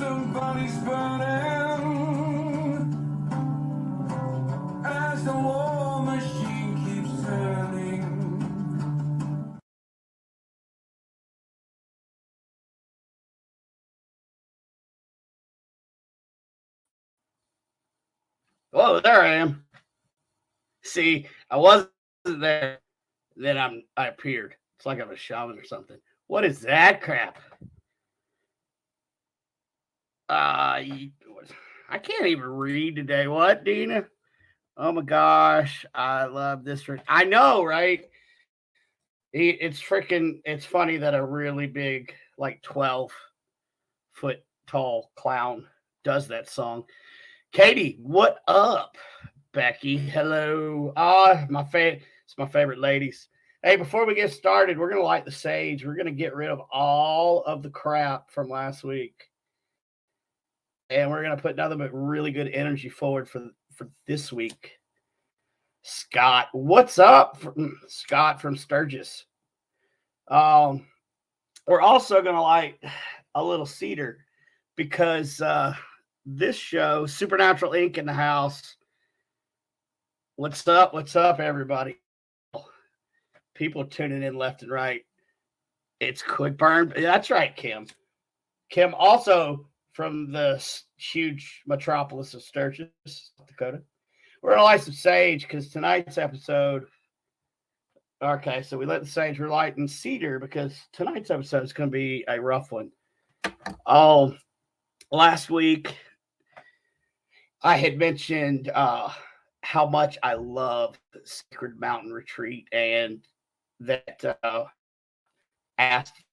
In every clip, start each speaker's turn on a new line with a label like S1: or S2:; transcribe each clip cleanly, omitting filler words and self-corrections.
S1: Somebody's burning as the war machine keeps turning.
S2: Whoa, there I am. See, I wasn't there. Then I appeared. It's like I'm a shaman or something. What is that crap? I can't even read today. What, Dina? Oh my gosh, I love this. I know, right? It's freaking. It's funny that a really big, like 12-foot tall clown does that song. Katie, what up? Becky, hello. It's my favorite ladies. Hey, before we get started, we're gonna light the sage. We're gonna get rid of all of the crap from last week, and we're gonna put nothing but really good energy forward for this week. Scott, what's up? Scott from Sturgis. Um, we're also gonna light a little cedar because this show, Supernatural Inc. in the house. What's up? What's up, everybody? People tuning in left and right. It's quick burn. That's right, Kim. Kim also from the huge metropolis of Sturgis, South Dakota. We're gonna light some sage because tonight's episode. Okay, so we lit the sage. We're lighting cedar because tonight's episode is going to be a rough one. Last week I had mentioned how much I love Sacred Mountain Retreat and that asked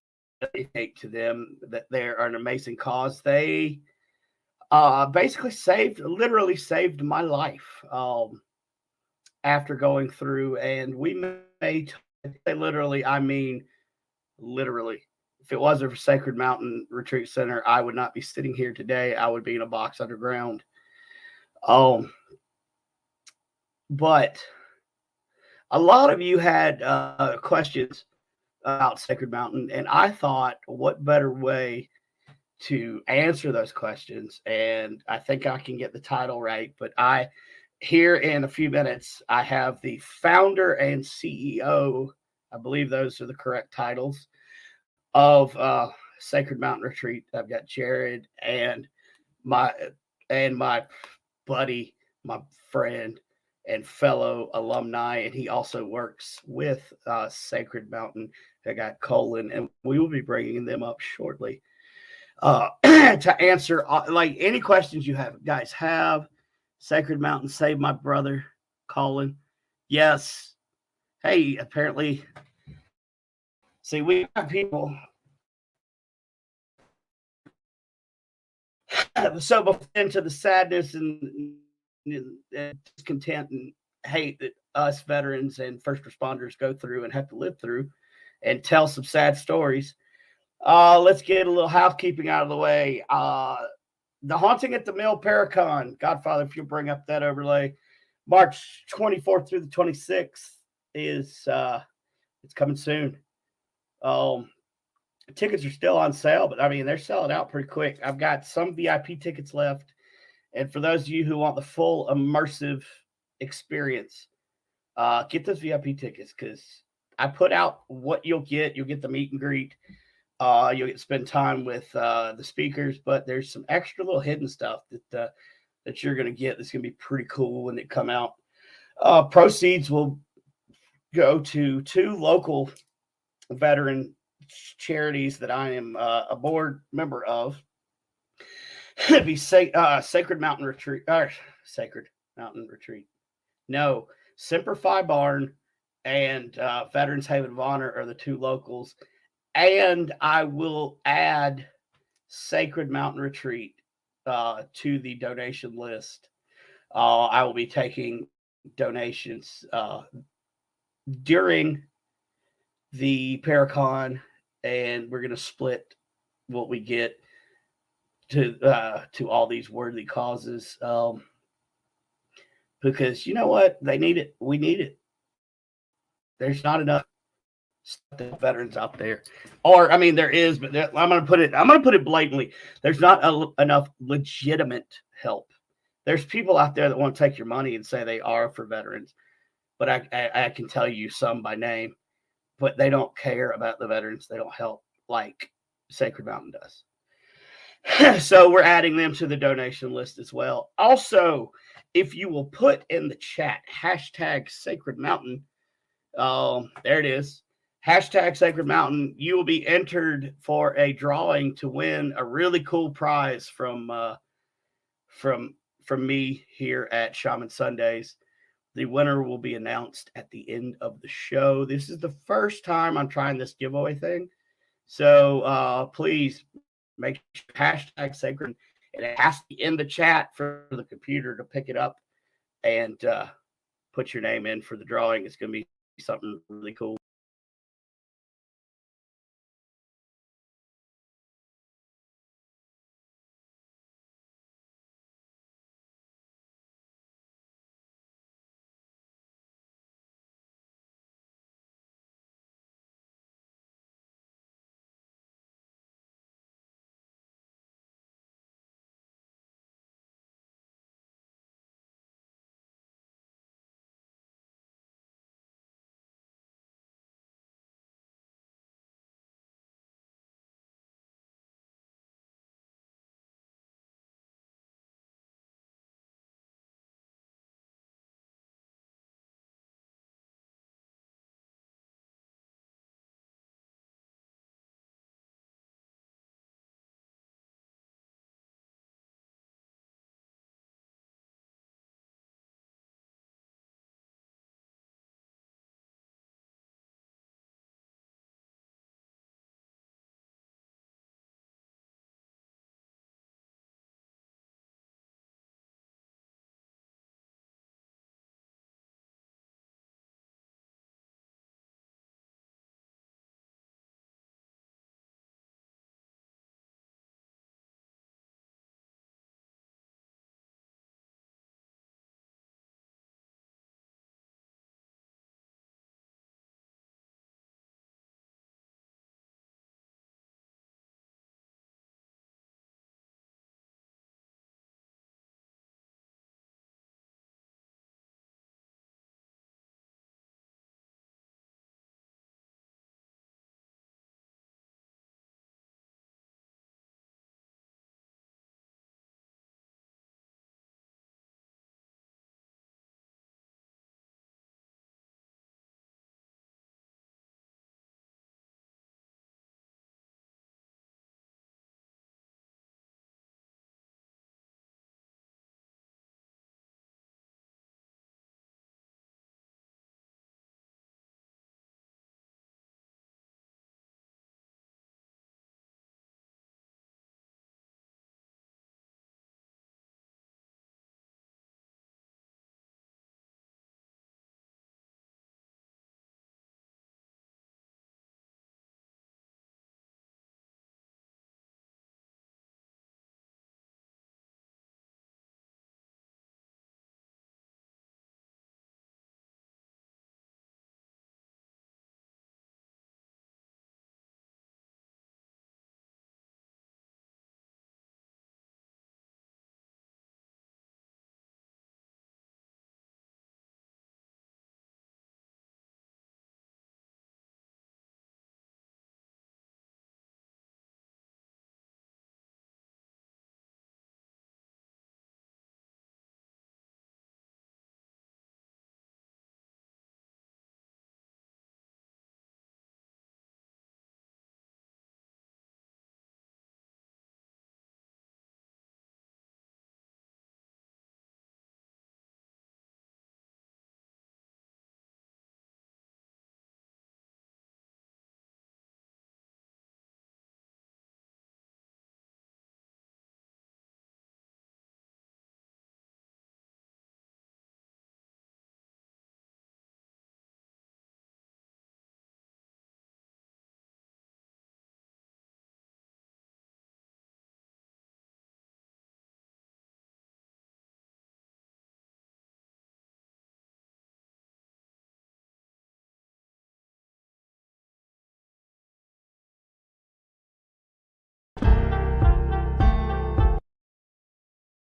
S2: take to them that they are an amazing cause. They basically literally saved my life after going through, and we made literally, I mean, literally. If it wasn't for Sacred Mountain Retreat Center, I would not be sitting here today. I would be in a box underground. But a lot of you had questions about Sacred Mountain, and I thought, what better way to answer those questions? And I think I can get the title right, but here in a few minutes, I have the founder and CEO, I believe those are the correct titles, of Sacred Mountain Retreat. I've got Jerrid and my buddy, my friend, and fellow alumni, and he also works with Sacred Mountain. I got Colan, and we will be bringing them up shortly to answer like any questions you guys have. Sacred Mountain saved my brother, Colan. Yes. Hey, apparently, see, we have people. So into the sadness and discontent and hate that us veterans and first responders go through and have to live through and tell some sad stories. Let's get a little housekeeping out of the way. The Haunting at the Mill Paracon, Godfather, if you'll bring up that overlay, March 24th through the 26th is it's coming soon. Tickets are still on sale, but I mean, they're selling out pretty quick. I've got some VIP tickets left. And for those of you who want the full immersive experience, get those VIP tickets because I put out what you'll get. You'll get the meet and greet. You'll get to spend time with the speakers, but there's some extra little hidden stuff that you're going to get that's going to be pretty cool when they come out. Proceeds will go to 2 local veteran charities that I am a board member of. It'd be Sacred Mountain Retreat. Sacred Mountain Retreat. No, Simplify Barn and Veterans Haven of Honor are the 2 locals. And I will add Sacred Mountain Retreat to the donation list. I will be taking donations during the Paracon, and we're going to split what we get to all these worthy causes. Because you know what? They need it. We need it. There's not enough. veterans out there, or I mean, there is, but I'm going to put it. I'm going to put it blatantly. There's not enough legitimate help. There's people out there that want to take your money and say they are for veterans, but I can tell you some by name, but they don't care about the veterans. They don't help like Sacred Mountain does. So we're adding them to the donation list as well. Also, if you will put in the chat hashtag Sacred Mountain, there it is. Hashtag Sacred Mountain. You will be entered for a drawing to win a really cool prize from me here at Shaman Sundays. The winner will be announced at the end of the show. This is the first time I'm trying this giveaway thing. So please make sure hashtag Sacred, and it has to be in the chat for the computer to pick it up and put your name in for the drawing. It's going to be something really cool.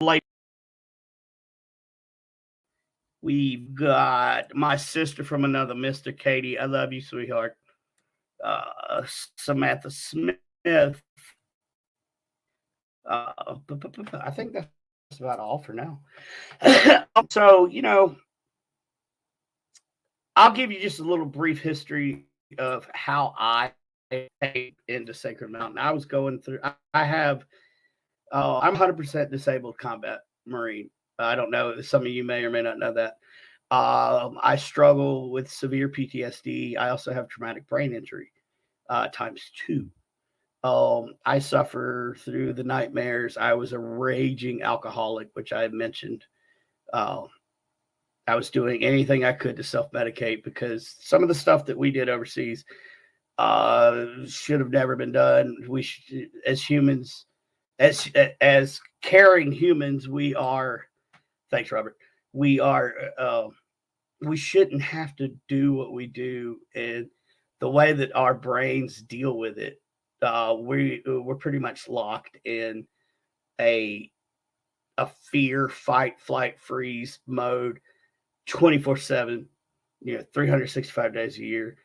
S2: late. We've got my sister from another mister, Katie. I love you, sweetheart. Samantha Smith. I think that's about all for now. So, I'll give you just a little brief history of how I came into Sacred Mountain. I was going through, I have, I'm 100% disabled combat Marine. I don't know. Some of you may or may not know that. I struggle with severe PTSD. I also have traumatic brain injury ×2. I suffer through the nightmares. I was a raging alcoholic, which I had mentioned. I was doing anything I could to self-medicate because some of the stuff that we did overseas should have never been done. We should, as humans, as caring humans, we are. Thanks, Robert. We are. We shouldn't have to do what we do, and the way that our brains deal with it, we're pretty much locked in a fear, fight, flight, freeze mode 24/7, 365 days a year,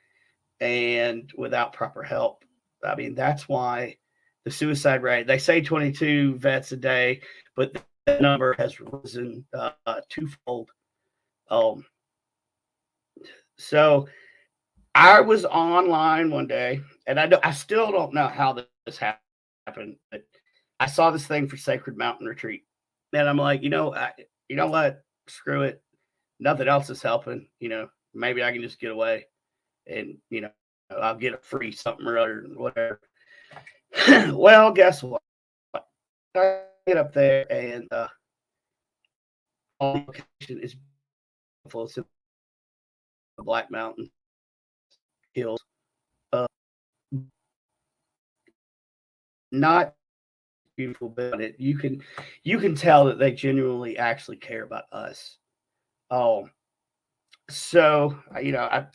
S2: and without proper help. I mean, that's why the suicide rate, they say 22 vets a day, but the number has risen twofold. So I was online one day, and I still don't know how this happened, but I saw this thing for Sacred Mountain Retreat, and I'm like, you know what? Screw it. Nothing else is helping. Maybe I can just get away, and I'll get a free something or other, whatever. Well, guess what? I get up there, and all location is beautiful. It's in the Black Mountain Hills. Uh, not beautiful, but you can tell that they genuinely actually care about us. So I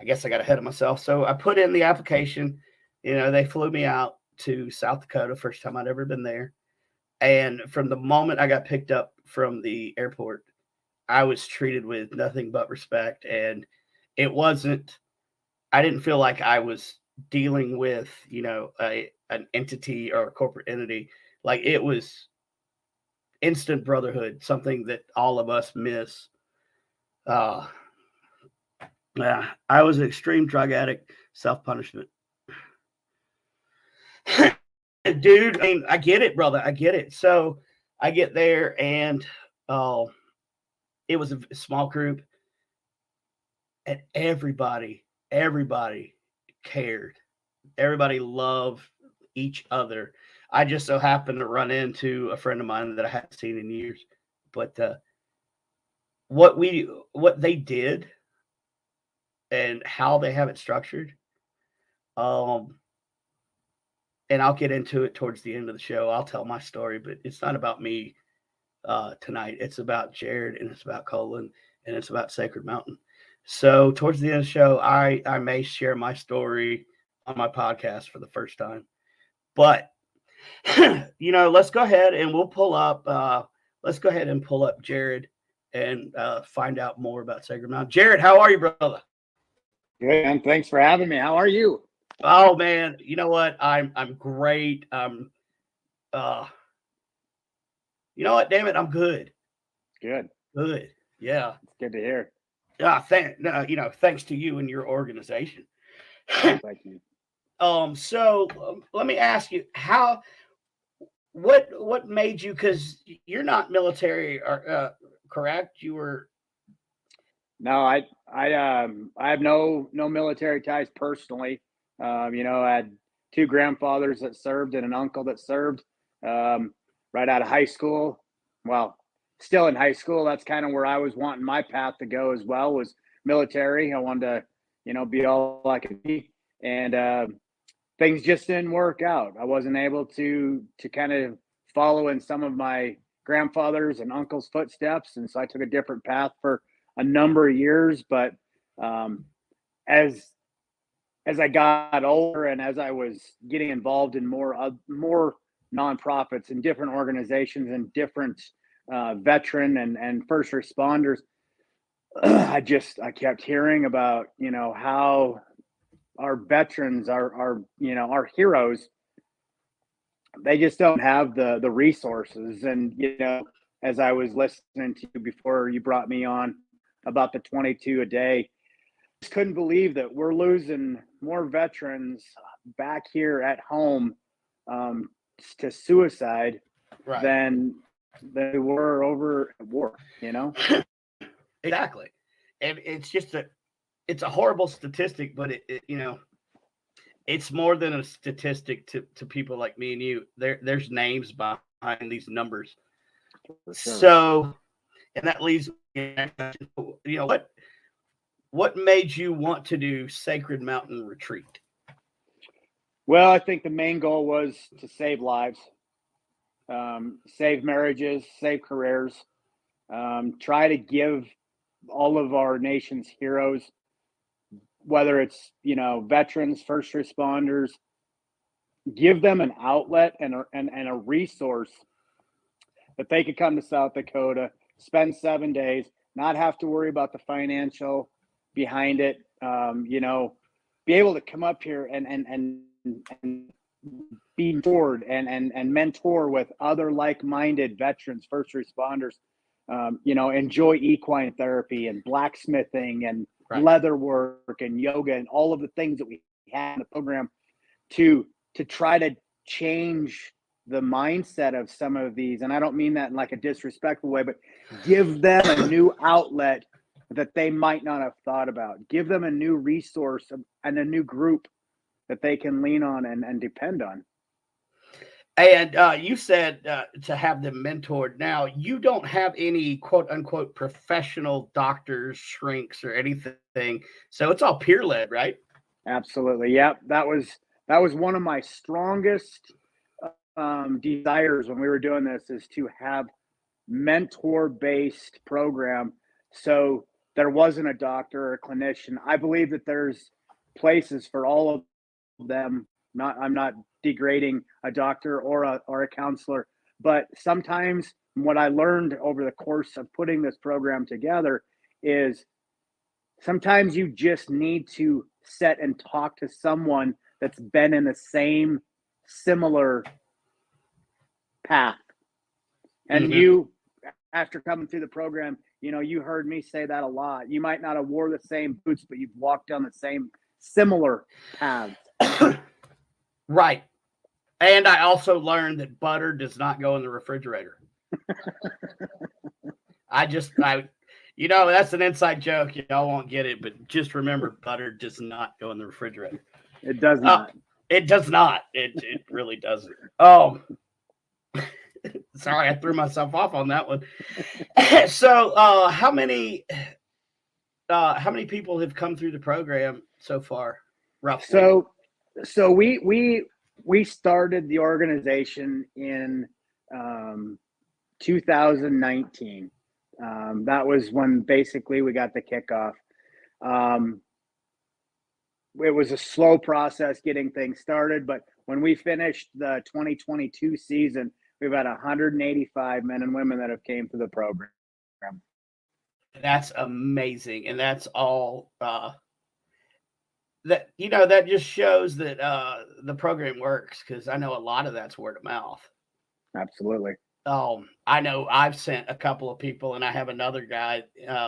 S2: guess I got ahead of myself. So I put in the application. They flew me out to South Dakota, first time I'd ever been there. And from the moment I got picked up from the airport, I was treated with nothing but respect. And it wasn't, I didn't feel like I was dealing with, an entity or a corporate entity. Like, it was instant brotherhood, something that all of us miss. Yeah, I was an extreme drug addict, self-punishment. Dude, I mean, I get it, brother. I get it. So I get there, and it was a small group, and everybody cared. Everybody loved each other. I just so happened to run into a friend of mine that I hadn't seen in years. But what they did and how they have it structured, and I'll get into it towards the end of the show. I'll tell my story, but it's not about me tonight. It's about Jerrid, and it's about Colan, and it's about Sacred Mountain. So towards the end of the show, I may share my story on my podcast for the first time. But let's go ahead and we'll pull up. Let's go ahead and pull up Jerrid and find out more about Sacred Mountain. Jerrid, how are you, brother?
S3: Good, man. Thanks for having me. How are you?
S2: Oh man, you know what? I'm great. You know what? Damn it, I'm good.
S3: Good.
S2: Good. Yeah.
S3: It's good to hear.
S2: Thanks to you and your organization.
S3: Thank you.
S2: So let me ask you, what made you? Because you're not military, correct? You were.
S3: No, I have no military ties personally. I had two grandfathers that served and an uncle that served right out of high school. Well, still in high school. That's kind of where I was wanting my path to go as well, was military. I wanted to, be all I could be. And things just didn't work out. I wasn't able to kind of follow in some of my grandfather's and uncle's footsteps. And so I took a different path for a number of years. But as I got older and as I was getting involved in more nonprofits and different organizations and different veteran and first responders, I kept hearing about, how our veterans, our heroes, they just don't have the resources. And, as I was listening to you before you brought me on about the 22 a day, just couldn't believe that we're losing more veterans back here at home to suicide
S2: Right.
S3: than they were over at war,
S2: Exactly. And it's a horrible statistic, but it's more than a statistic to people like me and you. There's names behind these numbers.
S3: For sure.
S2: So, and that leaves me, what made you want to do Sacred Mountain Retreat?
S3: Well, I think the main goal was to save lives, save marriages, save careers, try to give all of our nation's heroes, whether it's, veterans, first responders, give them an outlet and a resource that they could come to South Dakota, spend 7 days, not have to worry about the financial behind it, be able to come up here and be mentored and mentor with other like-minded veterans, first responders, enjoy equine therapy and blacksmithing and leather work and yoga and all of the things that we have in the program to try to change the mindset of some of these. And I don't mean that in like a disrespectful way, but give them a new outlet that they might not have thought about. Give them a new resource and a new group that they can lean on and depend on.
S2: And you said to have them mentored. Now, you don't have any quote unquote professional doctors, shrinks, or anything. So it's all peer led, right?
S3: Absolutely. Yep. That was one of my strongest desires when we were doing this, is to have mentor based program. So there wasn't a doctor or a clinician. I believe that there's places for all of them. I'm not degrading a doctor or a counselor, but sometimes what I learned over the course of putting this program together is sometimes you just need to sit and talk to someone that's been in the same similar path. And you, after coming through the program, you heard me say that a lot. You might not have wore the same boots, but you've walked down the same similar paths.
S2: Right. And I also learned that butter does not go in the refrigerator. That's an inside joke. Y'all won't get it, but just remember, butter does not go in the refrigerator.
S3: It does not.
S2: It does not. It really doesn't. Oh, sorry, I threw myself off on that one. So, how many people have come through the program so far, roughly?
S3: So we started the organization in 2019. That was when basically we got the kickoff. It was a slow process getting things started, but when we finished the 2022 season, we've had 185 men and women that have came through the program.
S2: That's amazing, and that's all. That just shows that the program works, because I know a lot of that's word of mouth.
S3: Absolutely.
S2: I know I've sent a couple of people, and I have another guy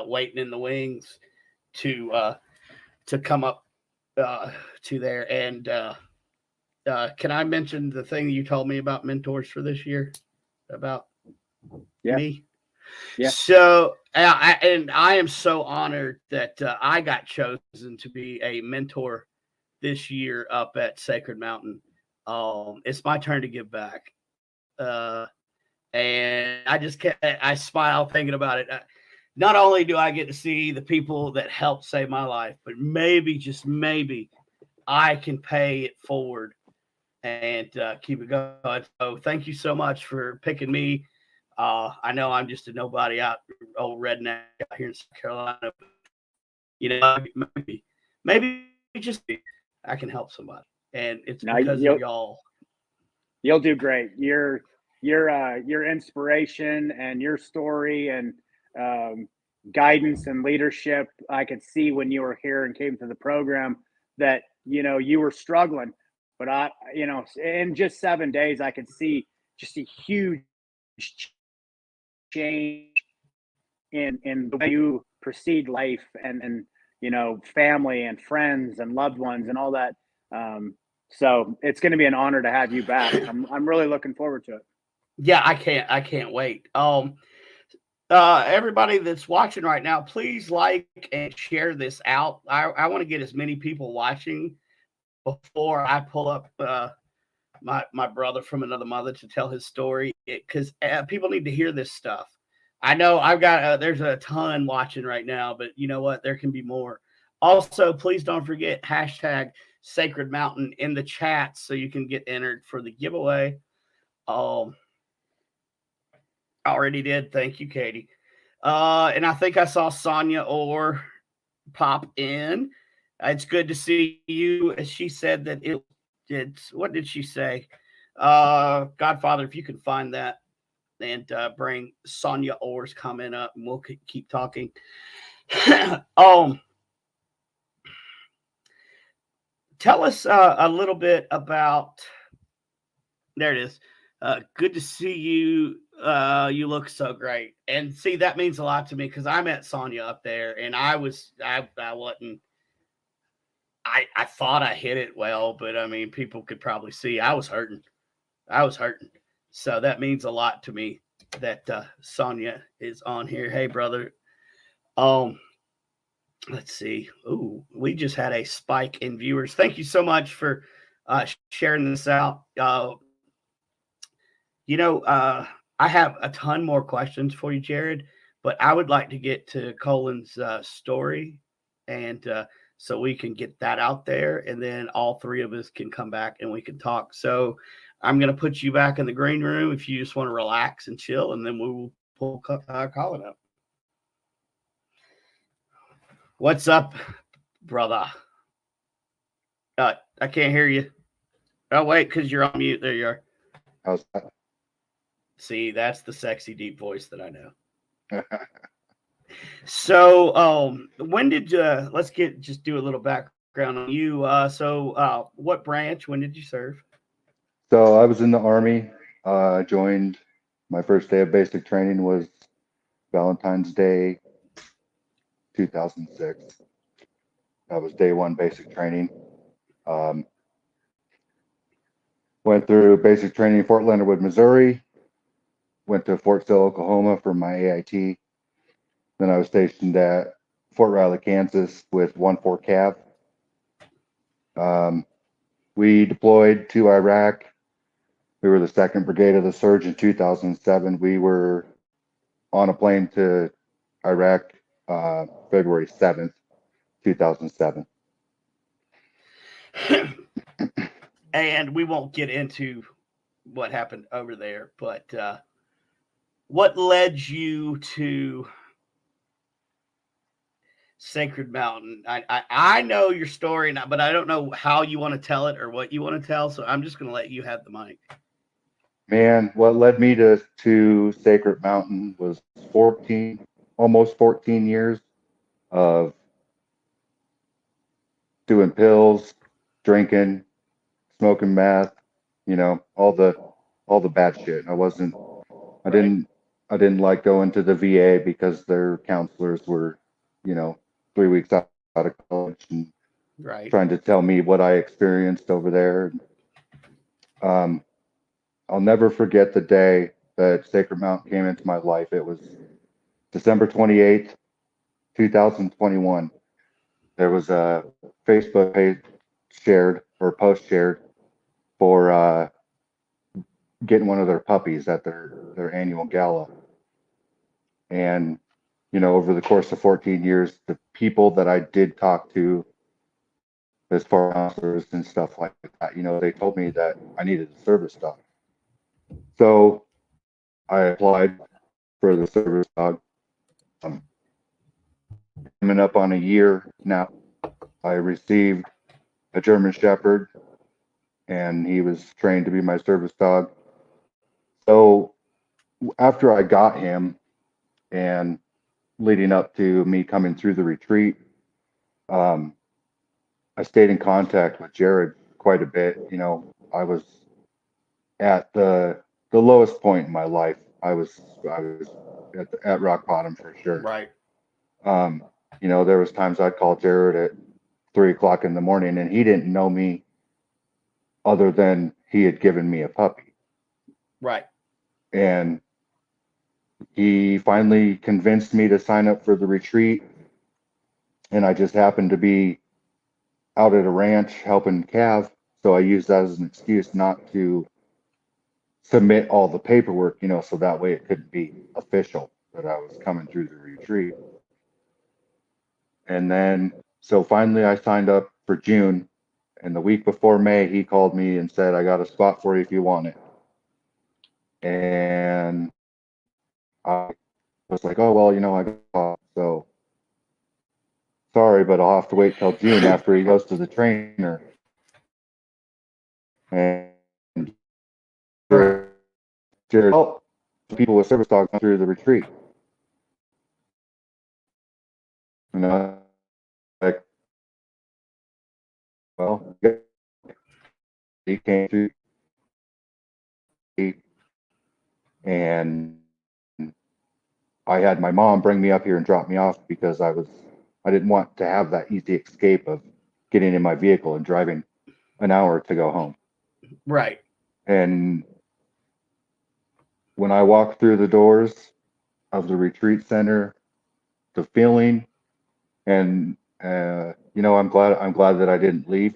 S2: waiting in the wings to come up to there. And can I mention the thing you told me about mentors for this year about me? Yeah. So I am so honored that I got chosen to be a mentor this year up at Sacred Mountain. It's my turn to give back. And I smile thinking about it. Not only do I get to see the people that helped save my life, but maybe, just maybe, I can pay it forward and keep it going. So thank you so much for picking me. I know I'm just a nobody out, old redneck out here in South Carolina. Maybe just I can help somebody, and it's because of y'all.
S3: You'll do great. Your inspiration and your story and guidance and leadership. I could see when you were here and came to the program that you were struggling, but in just 7 days I could see just a huge change in the way you proceed life and family and friends and loved ones and all that. So it's going to be an honor to have you back. I'm really looking forward to it.
S2: Yeah, I can't wait. Everybody that's watching right now, please like and share this out. I want to get as many people watching before I pull up my brother from another mother to tell his story, because people need to hear this stuff. I know I've got there's a ton watching right now, but you know what? There can be more. Also, please don't forget hashtag Sacred Mountain in the chat so you can get entered for the giveaway. Already did. Thank you, Katie. And I think I saw Sonia Orr pop in. It's good to see you. She said that it's what did she say? Godfather, if you can find that and bring Sonia Orr's comment up, and we'll keep talking. Tell us a little bit about. There it is. Good to see you. You look so great, and see that means a lot to me because I met Sonia up there, and I wasn't. I thought I hit it well, but I mean, people could probably see I was hurting. So that means a lot to me that Sonia is on here. Hey, brother. Let's see. Ooh, we just had a spike in viewers. Thank you so much for sharing this out. I have a ton more questions for you, Jerrid, but I would like to get to Colan's story, and so we can get that out there, and then all three of us can come back and we can talk. So I'm going to put you back in the green room if you just want to relax and chill, and then we will pull Colan up. What's up, brother? I can't hear you. Oh, wait, because you're on mute. There you are.
S4: How's that?
S2: See, that's the sexy, deep voice that I know. So, when did let's just do a little background on you. What branch? When did you serve?
S4: So I was in the Army. Joined. My first day of basic training was Valentine's Day, 2006. That was day one basic training. Went through basic training in Fort Leonard Wood, Missouri. Went to Fort Sill, Oklahoma for my AIT. Then I was stationed at Fort Riley, Kansas with 1-4 Cav. We deployed to Iraq. We were the 2nd Brigade of the Surge in 2007. We were on a plane to Iraq February 7th, 2007.
S2: And we won't get into what happened over there, but what led you to Sacred Mountain? I know your story, but I don't know how you want to tell it or what you want to tell, so I'm just going to let you have the mic.
S4: Man, what led me to Sacred Mountain was almost 14 years of doing pills, drinking, smoking meth, all the bad shit. I didn't like going to the VA because their counselors were, 3 weeks out of college and trying to tell me what I experienced over there. I'll never forget the day that Sacred Mountain came into my life. It was December 28th, 2021. There was a Facebook page post shared for getting one of their puppies at their annual gala. And, over the course of 14 years, the people that I did talk to as far as counselors and stuff like that, they told me that I needed a service dog. So I applied for the service dog. Coming up on a year now, I received a German Shepherd and he was trained to be my service dog. So after I got him and leading up to me coming through the retreat, I stayed in contact with Jerrid quite a bit. You know, I was at the lowest point in my life. I was at rock bottom for sure.
S2: Right.
S4: Um, you know, there was times I'd call Jerrid at 3 o'clock in the morning, and he didn't know me other than he had given me a puppy.
S2: Right.
S4: And he finally convinced me to sign up for the retreat. And I just happened to be out at a ranch helping Cav. So I used that as an excuse not to submit all the paperwork, you know, so that way it couldn't be official that I was coming through the retreat. And then, so finally I signed up for June. And the week before May, he called me and said, I got a spot for you if you want it. And I was like, oh, well, you know, I got, so sorry, but I'll have to wait till June after he goes to the trainer. And Jerrid helped people with service dogs through the retreat. You know, like, well, he came through and I had my mom bring me up here and drop me off because I didn't want to have that easy escape of getting in my vehicle and driving an hour to go home.
S2: Right.
S4: And when I walked through the doors of the retreat center, the feeling, and you know, I'm glad that I didn't leave.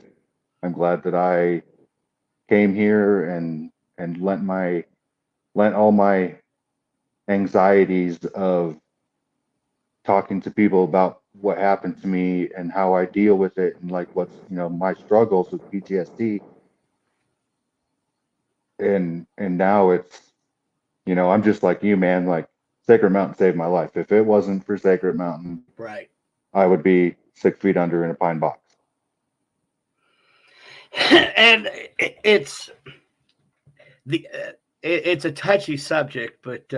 S4: I'm glad that I came here and lent all my anxieties of talking to people about what happened to me and how I deal with it and like what's, you know, my struggles with PTSD. And now it's, you know, I'm just like you, man. Like Sacred Mountain saved my life. If it wasn't for Sacred Mountain,
S2: Right.
S4: I would be 6 feet under in a pine box.
S2: And it's it's a touchy subject, but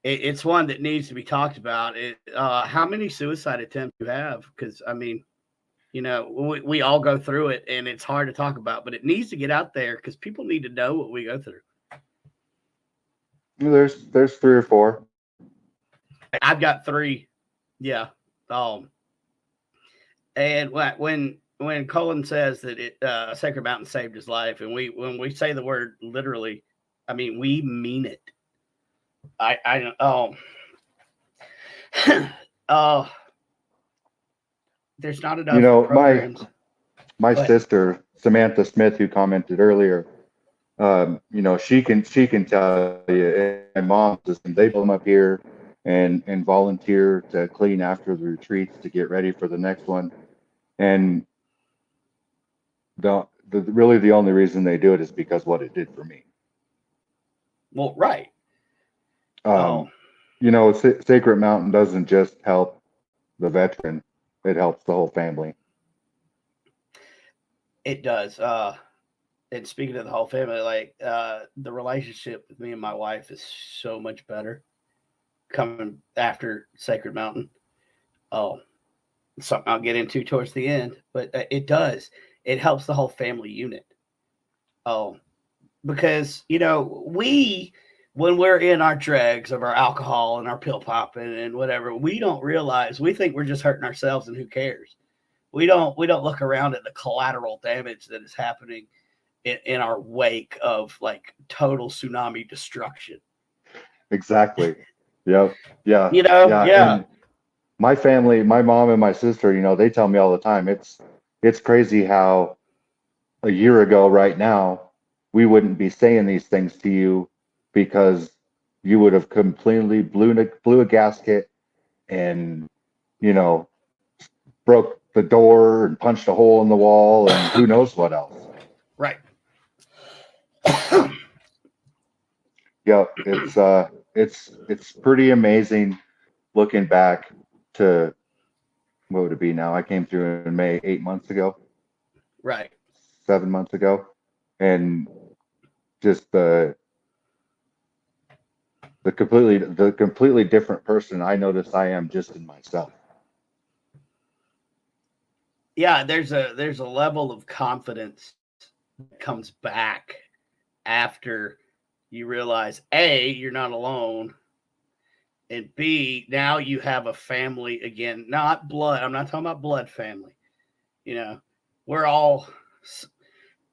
S2: it's one that needs to be talked about. How many suicide attempts you have? Because I mean, you know, we all go through it, and it's hard to talk about, but it needs to get out there because people need to know what we go through.
S4: There's 3 or 4.
S2: I've got 3. Yeah. And when Colan says that Sacred Mountain saved his life, and when we say the word literally, I mean we mean it. There's not enough,
S4: You know,
S2: programs.
S4: my sister Samantha Smith, who commented earlier, you know, she can tell you. And my mom, they come up here and volunteer to clean after the retreats to get ready for the next one. And really the only reason they do it is because what it did for me.
S2: Well, right.
S4: You know, Sacred Mountain doesn't just help the veteran; it helps the whole family.
S2: It does. And speaking of the whole family, like the relationship with me and my wife is so much better coming after Sacred Mountain. Something I'll get into towards the end, but it does. It helps the whole family unit. Because you know when we're in our dregs of our alcohol and our pill popping and whatever, we don't realize, we think we're just hurting ourselves, and who cares? We don't look around at the collateral damage that is happening in our wake of like total tsunami destruction.
S4: Exactly. Yep. Yeah.
S2: You know, yeah.
S4: And my family, my mom and my sister, you know, they tell me all the time, it's crazy how a year ago right now we wouldn't be saying these things to you because you would have completely blew a gasket and, you know, broke the door and punched a hole in the wall and who knows what else.
S2: Right.
S4: Yeah, it's pretty amazing looking back to, what would it be now? I came through in May 8 months ago.
S2: Right.
S4: 7 months ago. and just the completely different person I notice I am just in myself.
S2: Yeah, there's a level of confidence that comes back after you realize A, you're not alone, and B, now you have a family again, not blood. I'm not talking about blood family. You know, we're all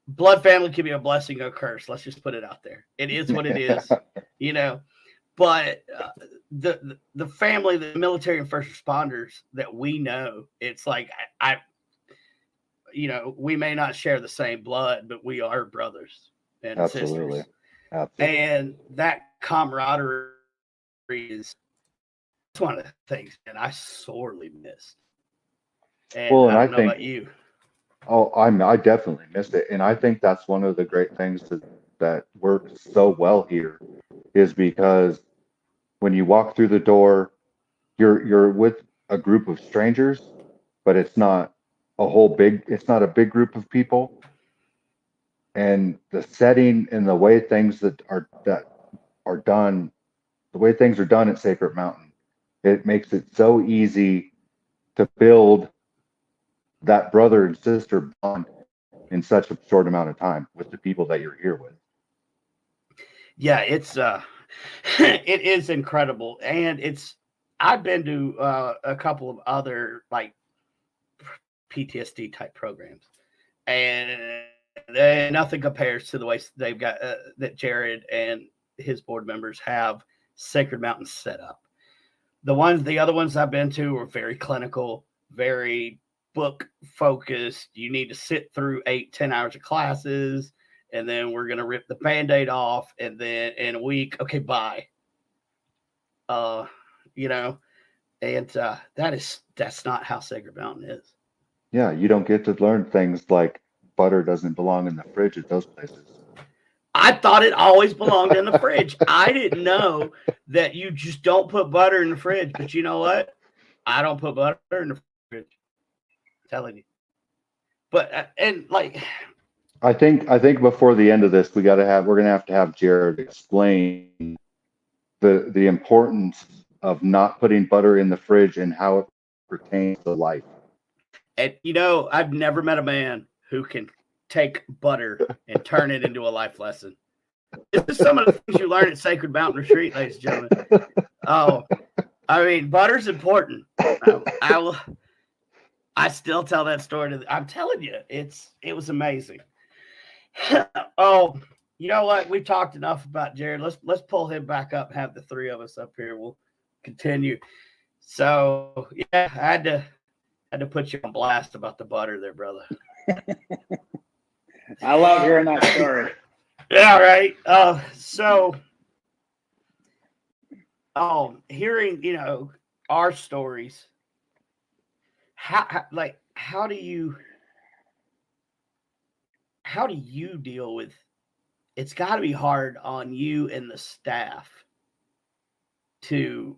S2: blood family can be a blessing or a curse. Let's just put it out there. It is what it is, you know. But the family, the military and first responders that we know, it's like I you know, we may not share the same blood, but we are brothers and
S4: Absolutely.
S2: sisters.
S4: Absolutely.
S2: And that camaraderie is one of the things that I sorely missed. And
S4: Well, and
S2: I
S4: I
S2: don't know
S4: think,
S2: about you.
S4: oh, I definitely missed it, and I think that's one of the great things that works so well here is because when you walk through the door, you're with a group of strangers, but it's not it's not a big group of people, and the setting and the way things that are done, the way things are done at Sacred Mountain, it makes it so easy to build that brother and sister bond in such a short amount of time with the people that you're here with.
S2: Yeah, it's it is incredible. And I've been to a couple of other like PTSD type programs, and nothing compares to the way they've got that Jerrid and his board members have Sacred Mountain set up. The other ones I've been to are very clinical, very book focused. You need to sit through 8-10 hours of classes, and then we're gonna rip the band-aid off, and then in a week, okay, bye. You know, and that's not how Sacred Mountain is.
S4: Yeah, you don't get to learn things like butter doesn't belong in the fridge at those places.
S2: I thought it always belonged in the fridge. I didn't know that you just don't put butter in the fridge. But you know what? I don't put butter in the fridge. I'm telling you. But and like,
S4: I think before the end of this, we're gonna have to have Jerrid explain the importance of not putting butter in the fridge and how it pertains to life.
S2: and you know, I've never met a man who can take butter and turn it into a life lesson. This is some of the things you learn at Sacred Mountain Retreat, ladies and gentlemen. Oh, I mean, butter's important. I still tell that story I'm telling you, it was amazing. Oh, you know what? We've talked enough about Jerrid. Let's pull him back up and have the three of us up here. We'll continue. So yeah, I had to put you on blast about the butter there, brother.
S3: I love hearing that story.
S2: Yeah, right. So hearing, you know, our stories, how do you deal with, it's got to be hard on you and the staff to,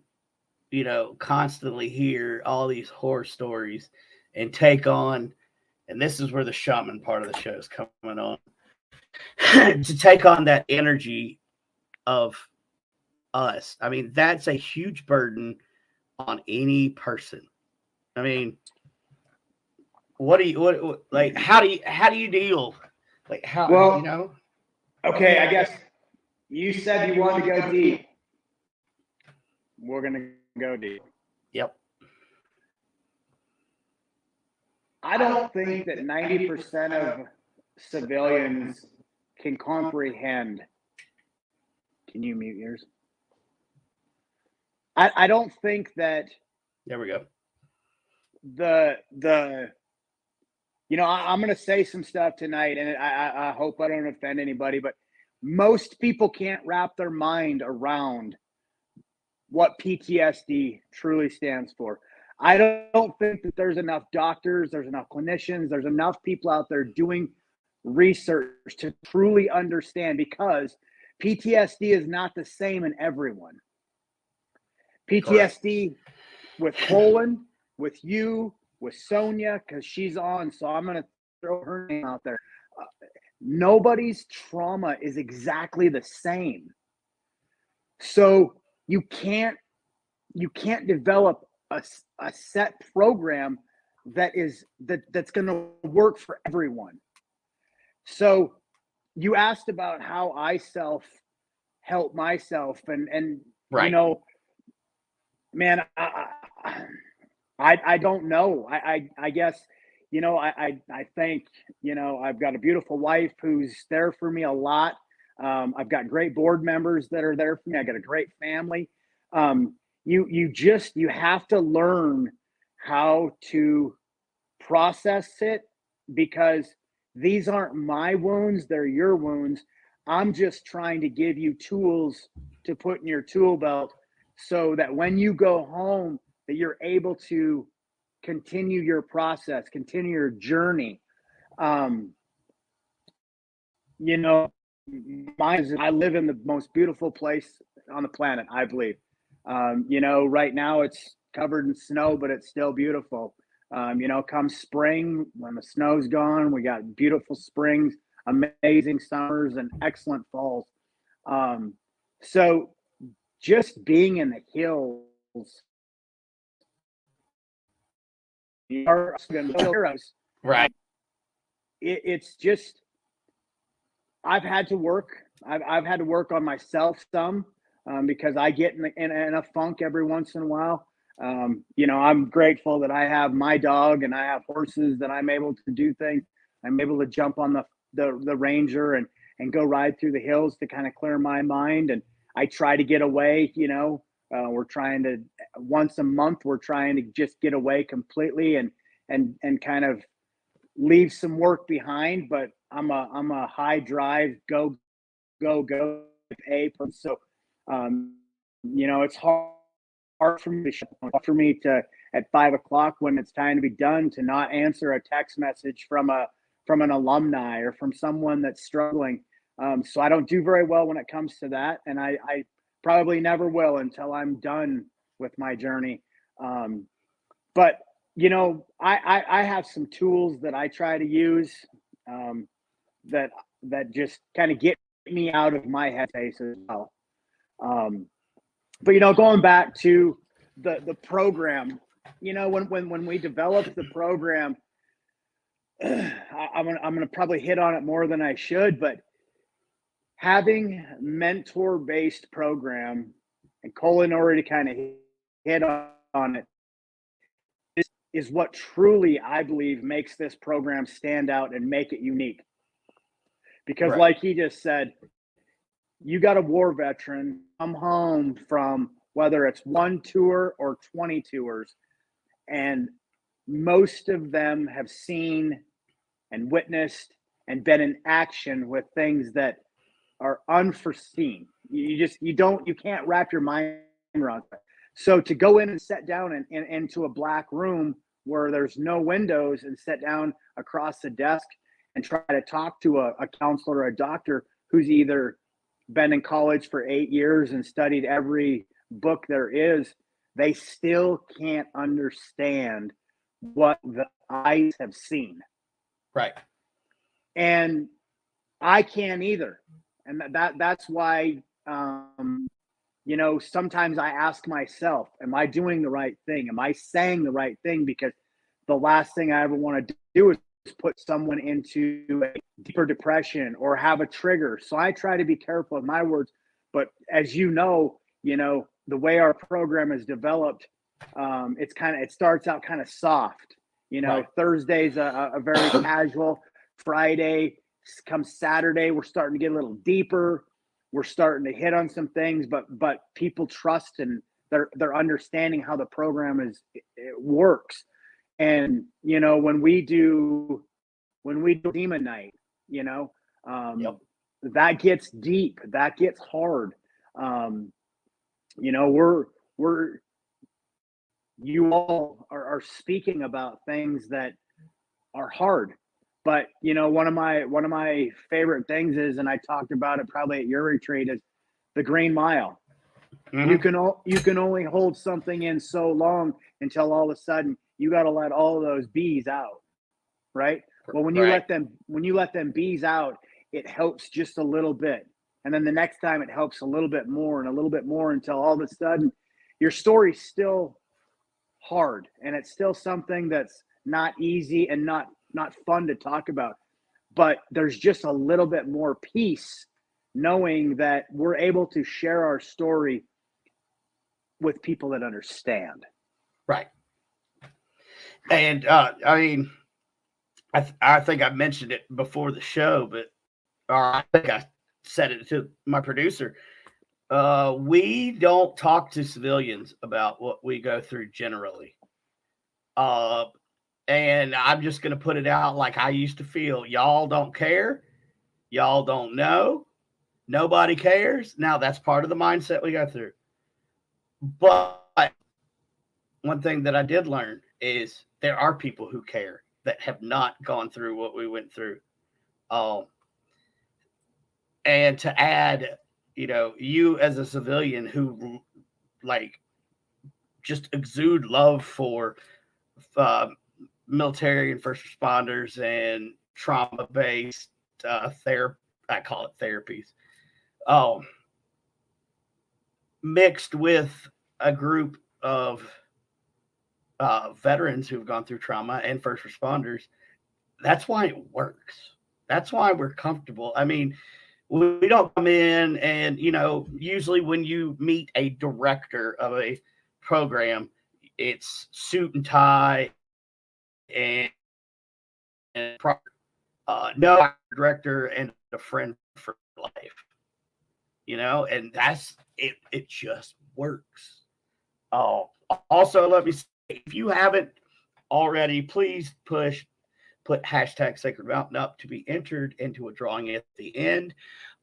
S2: you know, constantly hear all these horror stories and take on, and this is where the shaman part of the show is coming on, to take on that energy of us. I mean, that's a huge burden on any person. I mean, what like, how do you deal? Like, how,
S3: Well,
S2: you know?
S3: Okay, I guess you said you wanted to go deep. We're going to go deep.
S2: Yep.
S3: I don't think that 90% of civilians can comprehend. Can you mute yours? I don't think that
S2: There we go.
S3: you know, I'm going to say some stuff tonight, and I hope I don't offend anybody, but most people can't wrap their mind around what PTSD truly stands for. I don't think that there's enough doctors, there's enough clinicians, there's enough people out there doing research to truly understand, because PTSD is not the same in everyone. PTSD with Colan, with you, with Sonia, because she's on, so I'm going to throw her name out there. nobody's trauma is exactly the same. So you can't develop a set program that's going to work for everyone. So you asked about how I help myself, and
S2: Right.
S3: you know, man, I don't know. I guess, you know, I think, you know, I've got a beautiful wife who's there for me a lot. I've got great board members that are there for me. I got a great family. You have to learn how to process it, because these aren't my wounds, they're your wounds. I'm just trying to give you tools to put in your tool belt so that when you go home, that you're able to continue your process, continue your journey. You know, I live in the most beautiful place on the planet, I believe. You know, right now it's covered in snow, but it's still beautiful. You know, come spring, when the snow's gone, we got beautiful springs, amazing summers, and excellent falls. So just being in the hills,
S2: Right.
S3: It's just, I've had to work. I've had to work on myself some, because I get in a funk every once in a while. You know, I'm grateful that I have my dog and I have horses, that I'm able to do things. I'm able to jump on the Ranger and go ride through the hills to kind of clear my mind. And I try to get away. You know, we're trying to, once a month, we're trying to just get away completely and kind of leave some work behind. But I'm a high drive, go a person. So you know, it's hard for me to, at 5 o'clock when it's time to be done, to not answer a text message from an alumni or from someone that's struggling. So I don't do very well when it comes to that, and I probably never will until I'm done with my journey. But you know, I have some tools that I try to use, that just kind of get me out of my headspace as well. But you know, going back to the program, you know, when we developed the program, I'm gonna probably hit on it more than I should, but having mentor based program, and Colan already kind of hit on it, is what truly, I believe, makes this program stand out and make it unique. Because,
S2: Right.
S3: like he just said, you got a war veteran come home from, whether it's one tour or 20 tours, and most of them have seen and witnessed and been in action with things that are unforeseen. You can't wrap your mind around it. So to go in and sit down into a black room where there's no windows, and sit down across the desk and try to talk to a counselor or a doctor who's either been in college for 8 years and studied every book there is, they still can't understand what the eyes have seen.
S2: Right.
S3: And I can't either. And that's why, you know, sometimes I ask myself, am I doing the right thing? Am I saying the right thing? Because the last thing I ever want to do is put someone into a deeper depression or have a trigger. So I try to be careful of my words. But as you know, the way our program is developed, it starts out kind of soft. You know,
S2: Right.
S3: Thursday's a very casual. Friday comes Saturday, we're starting to get a little deeper. We're starting to hit on some things, but people trust, and they're understanding how the program it works. And you know, when we do demon night, you know,
S2: Yep.
S3: that gets deep, that gets hard. You know, you all are speaking about things that are hard. But you know, one of my favorite things is, and I talked about it probably at your retreat, is the Green Mile.
S2: Mhm.
S3: You can only hold something in so long until all of a sudden you got to let all of those bees out, right? Well, when you
S2: Right.
S3: let them bees out, it helps just a little bit. And then the next time it helps a little bit more and a little bit more until all of a sudden your story's still hard and it's still something that's not easy and not fun to talk about. But there's just a little bit more peace knowing that we're able to share our story with people that understand.
S2: Right. And I mean, I think I mentioned it before the show, but or I think I said it to my producer. We don't talk to civilians about what we go through generally. And I'm just going to put it out like I used to feel. Y'all don't care. Y'all don't know. Nobody cares. Now, that's part of the mindset we go through. But one thing that I did learn is there are people who care that have not gone through what we went through. And to add, you as a civilian who like just exude love for military and first responders and trauma-based therapy, I call it therapies, mixed with a group of veterans who've gone through trauma and first responders. That's why it works. That's why we're comfortable. I mean, we don't come in and, usually when you meet a director of a program, it's suit and tie and no director and a friend for life, and that's it. It just works. Also, let me say, if you haven't already, please put hashtag Sacred Mountain up to be entered into a drawing at the end.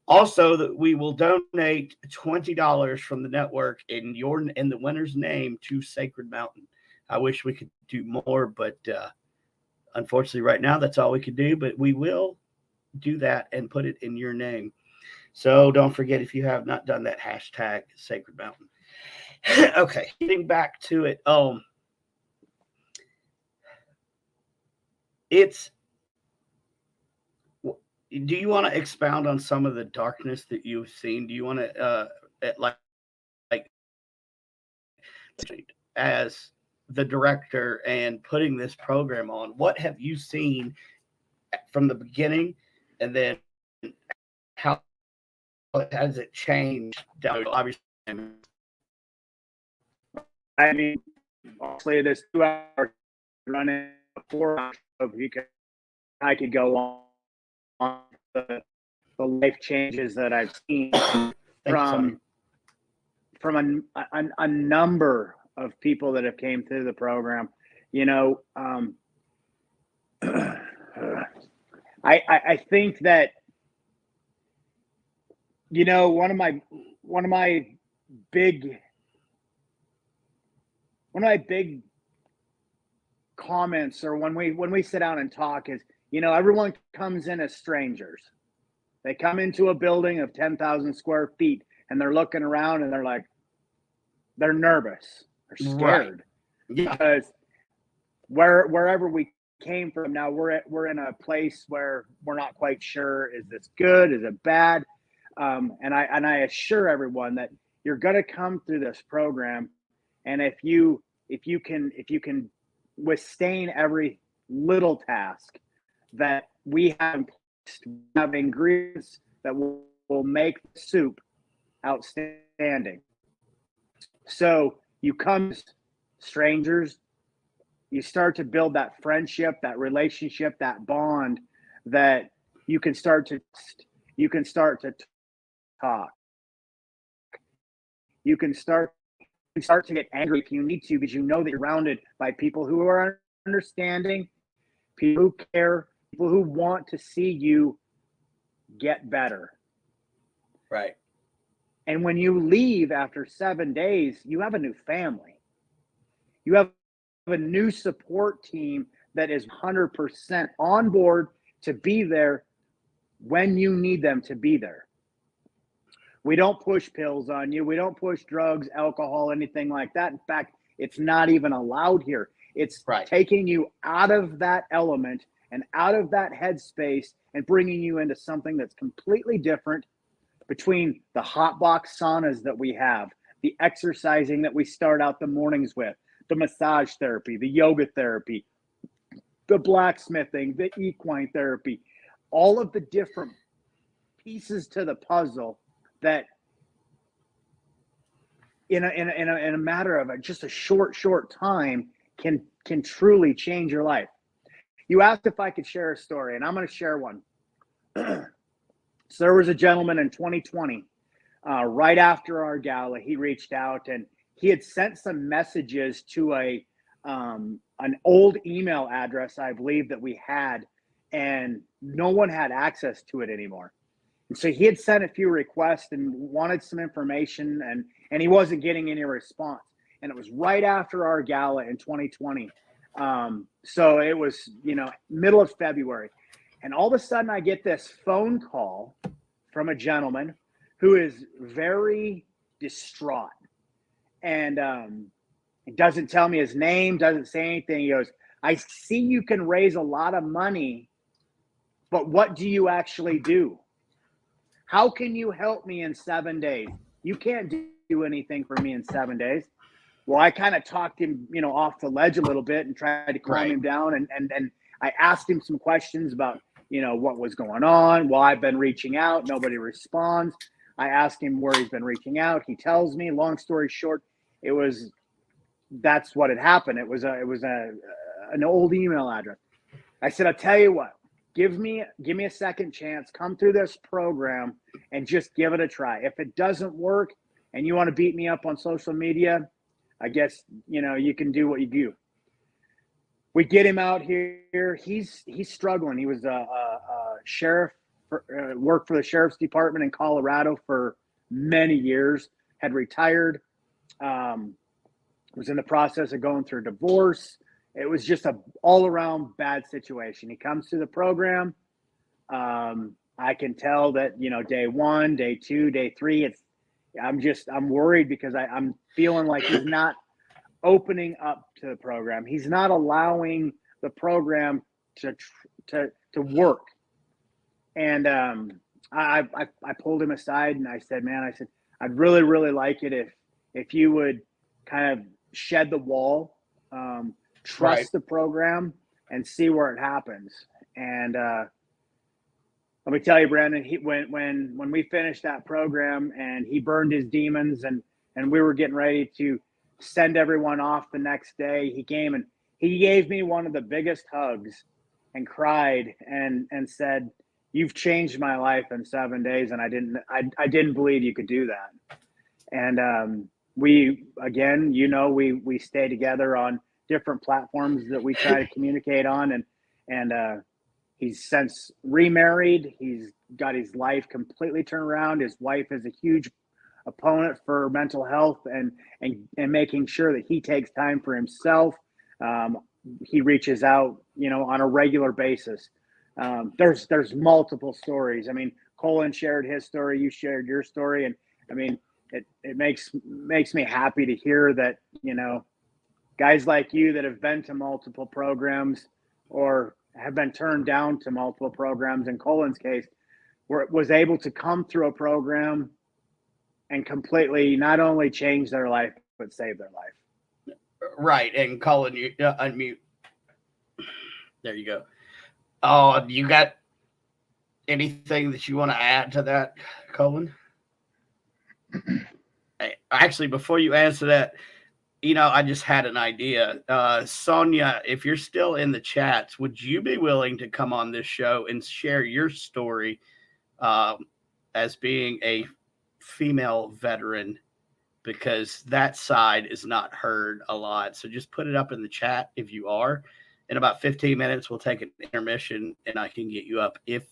S2: Also, that we will donate $20 from the network in the winner's name to Sacred Mountain. I wish we could do more, but unfortunately, right now that's all we can do. But we will do that and put it in your name. So don't forget, if you have not done that, hashtag Sacred Mountain. Okay, getting back to it. Do you want to expound on some of the darkness that you've seen? Do you want to like as the director and putting this program on, what have you seen from the beginning, and then how has it changed? Obviously,
S3: I mean, honestly, this 2 hours running 4 hours, I could go on the life changes that I've seen from a number of people that have came through the program. I think that one of my big comments, or when we sit down and talk, is everyone comes in as strangers. They come into a building of 10,000 square feet and they're looking around and they're nervous, they're scared,
S2: right. Yeah.
S3: Because wherever we came from, now we're in a place where we're not quite sure, is this good, is it bad? And I assure everyone that you're going to come through this program, and if you can withstand every little task that we have ingredients that will make the soup outstanding. So you come strangers, you start to build that friendship, that relationship, that bond that you can start to talk. You can start to get angry if you need to, because you know that you're surrounded by people who are understanding, people who care, people who want to see you get better.
S2: Right.
S3: And when you leave after 7 days, you have a new family. You have a new support team that is 100% on board to be there when you need them to be there. We don't push pills on you. We don't push drugs, alcohol, anything like that. In fact, it's not even allowed here. It's
S2: right.
S3: taking you out of that element and out of that headspace and bringing you into something that's completely different, between the hot box saunas that we have, the exercising that we start out the mornings with, the massage therapy, the yoga therapy, the blacksmithing, the equine therapy, all of the different pieces to the puzzle that in a matter of just a short time can truly change your life. You asked if I could share a story, and I'm going to share one. So there was a gentleman in 2020, right after our gala. He reached out and he had sent some messages to an old email address, I believe, that we had, and no one had access to it anymore. And so he had sent a few requests and wanted some information, and he wasn't getting any response. And it was right after our gala in 2020. So it was, middle of February. And all of a sudden I get this phone call from a gentleman who is very distraught. And he doesn't tell me his name, doesn't say anything. He goes, I see you can raise a lot of money, but what do you actually do? How can you help me in 7 days? You can't do anything for me in 7 days. Well, I kind of talked him, off the ledge a little bit and tried to calm him down. And I asked him some questions about, what was going on. Well, I've been reaching out. Nobody responds. I asked him where he's been reaching out. He tells me, long story short, that's what had happened. It was an old email address. I said, I'll tell you what, give me a second chance, come through this program and just give it a try. If it doesn't work and you want to beat me up on social media, I guess, you can do what you do. We get him out here. He's struggling. He was a sheriff, worked for the sheriff's department in Colorado for many years, had retired, was in the process of going through a divorce. It was just an all-around bad situation. He comes to the program. I can tell that, day 1, day 2, day 3, I'm worried because I'm feeling like he's not opening up to the program. He's not allowing the program to work. And I pulled him aside and I said, man, I'd really, really like it if you would kind of shed the wall, trust the program and see where it happens. And let me tell you, Brandon, when we finished that program and he burned his demons and we were getting ready to send everyone off the next day, he came and he gave me one of the biggest hugs and cried and said, you've changed my life in 7 days. And I didn't believe you could do that. And we stay together on different platforms that we try to communicate on. And he's since remarried. He's got his life completely turned around. His wife is a huge opponent for mental health and making sure that he takes time for himself. He reaches out, on a regular basis. There's multiple stories. I mean, Colan shared his story. You shared your story. And I mean, it makes me happy to hear that, guys like you that have been to multiple programs or have been turned down to multiple programs, in Colan's case, was able to come through a program and completely not only change their life, but save their life.
S2: Right. And Colan, you unmute. There you go. Oh, you got anything that you want to add to that, Colan? Actually, before you answer that, I just had an idea. Sonia, if you're still in the chats, would you be willing to come on this show and share your story as being a female veteran? Because that side is not heard a lot. So just put it up in the chat if you are. In about 15 minutes, we'll take an intermission and I can get you up if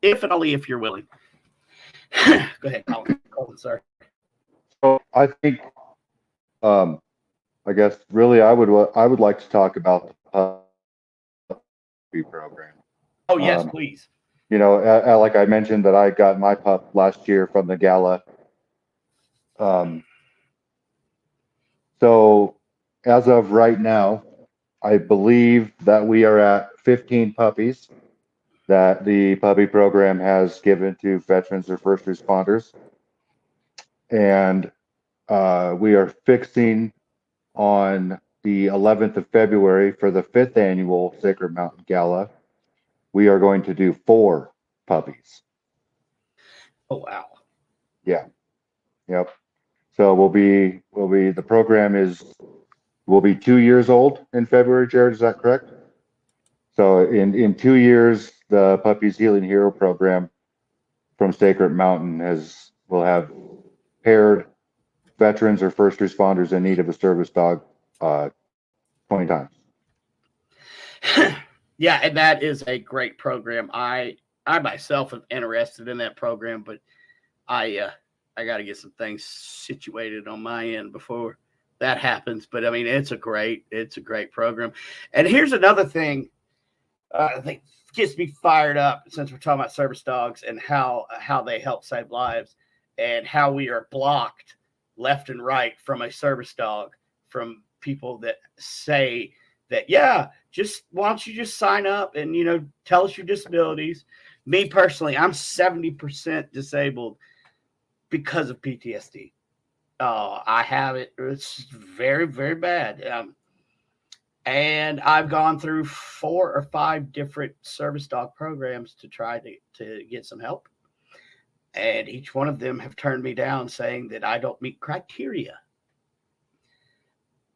S2: and only if you're willing. Go ahead, Colin. Sorry.
S4: So I think, I guess really I would like to talk about the puppy program.
S2: Oh yes, please.
S4: Like I mentioned that I got my pup last year from the gala. So as of right now, I believe that we are at 15 puppies that the puppy program has given to veterans or first responders. And we are fixing on the 11th of February for the 5th annual Sacred Mountain Gala. We are going to do 4 puppies.
S2: Oh wow.
S4: Yeah. Yep. So the program will be 2 years old in February, Jerrid, is that correct? So in 2 years, the Puppies Healing Hero program from Sacred Mountain will have paired veterans or first responders in need of a service dog 20 times.
S2: Yeah, and that is a great program. I myself am interested in that program, but I got to get some things situated on my end before that happens. But I mean, it's a great program. And here's another thing I think gets me fired up since we're talking about service dogs and how they help save lives and how we are blocked left and right from a service dog from people that say that, yeah, just why don't you just sign up and, tell us your disabilities. Me personally, I'm 70% disabled because of PTSD. I have it. It's very, very bad. And I've gone through 4 or 5 different service dog programs to try to get some help. And each one of them have turned me down saying that I don't meet criteria.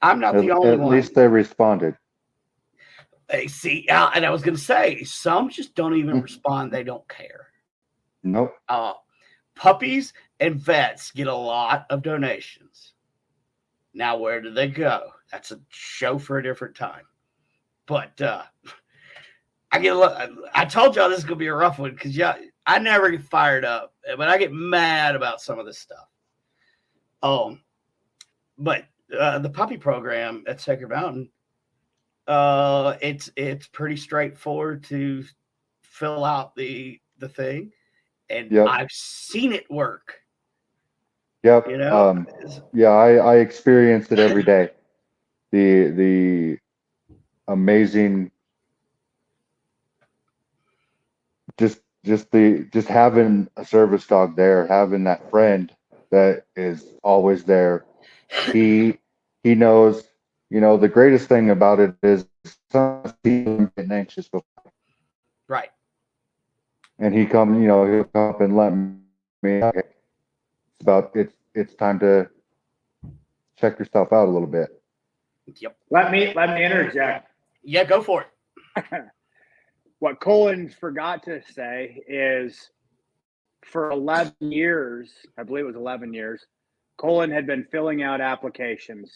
S2: I'm not the only one.
S4: At least they responded.
S2: They see, and I was going to say, some just don't even respond. They don't care.
S4: Nope.
S2: Puppies and vets get a lot of donations. Now, where do they go? That's a show for a different time. But I told y'all this is going to be a rough one because I never get fired up, but I get mad about some of this stuff. But the puppy program at Sacred Mountain, it's pretty straightforward to fill out the thing, and
S4: Yep.
S2: I've seen it work.
S4: Yep. Yeah, I experience it every day. The amazing, just having a service dog there, having that friend that is always there. He knows. The greatest thing about it is sometimes people get anxious before.
S2: Right.
S4: And he'll come up and let me. Okay, it's time to check yourself out a little bit.
S2: Yep.
S3: Let me interject.
S2: Yeah, go for it.
S3: What Colan forgot to say is for 11 years, I believe it was 11 years, Colan had been filling out applications.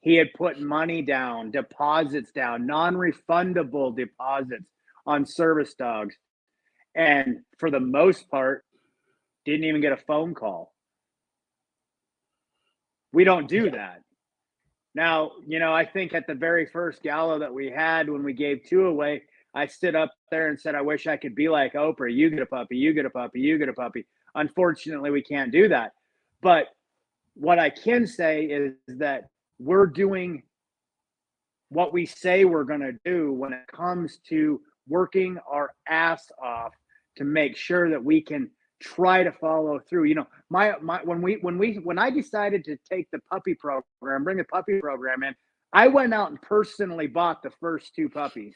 S3: He had put money down, deposits down, non-refundable deposits on service dogs. And for the most part, didn't even get a phone call. We don't do that. Now, I think at the very first gala that we had when we gave 2 away, I stood up there and said, I wish I could be like Oprah. You get a puppy, you get a puppy, you get a puppy. Unfortunately, we can't do that. But what I can say is that we're doing what we say we're going to do when it comes to working our ass off to make sure that we can try to follow through. When I decided to take the puppy program, bring the puppy program in, I went out and personally bought the first 2 puppies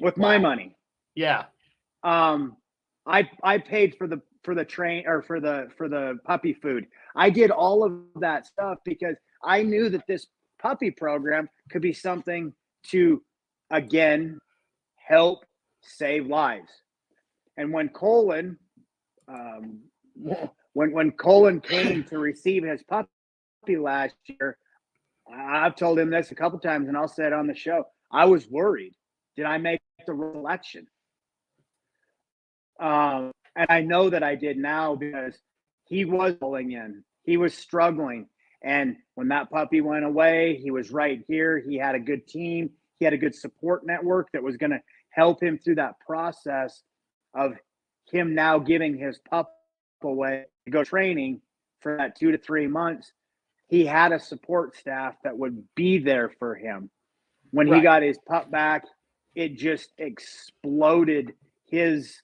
S3: with my money.
S2: Yeah.
S3: I paid for the train or for the puppy food. I did all of that stuff because I knew that this puppy program could be something to, again, help save lives. And when Colan, when Colan came to receive his puppy last year, I've told him this a couple times, and I'll say it on the show. I was worried. Did I make the right selection? And I know that I did now because he was pulling in. He was struggling. And when that puppy went away, he was right here. He had a good team. He had a good support network that was going to help him through that process of him now giving his pup away to go training for that 2 to 3 months. He had a support staff that would be there for him. when he
S2: Right.
S3: got his pup back, it just exploded his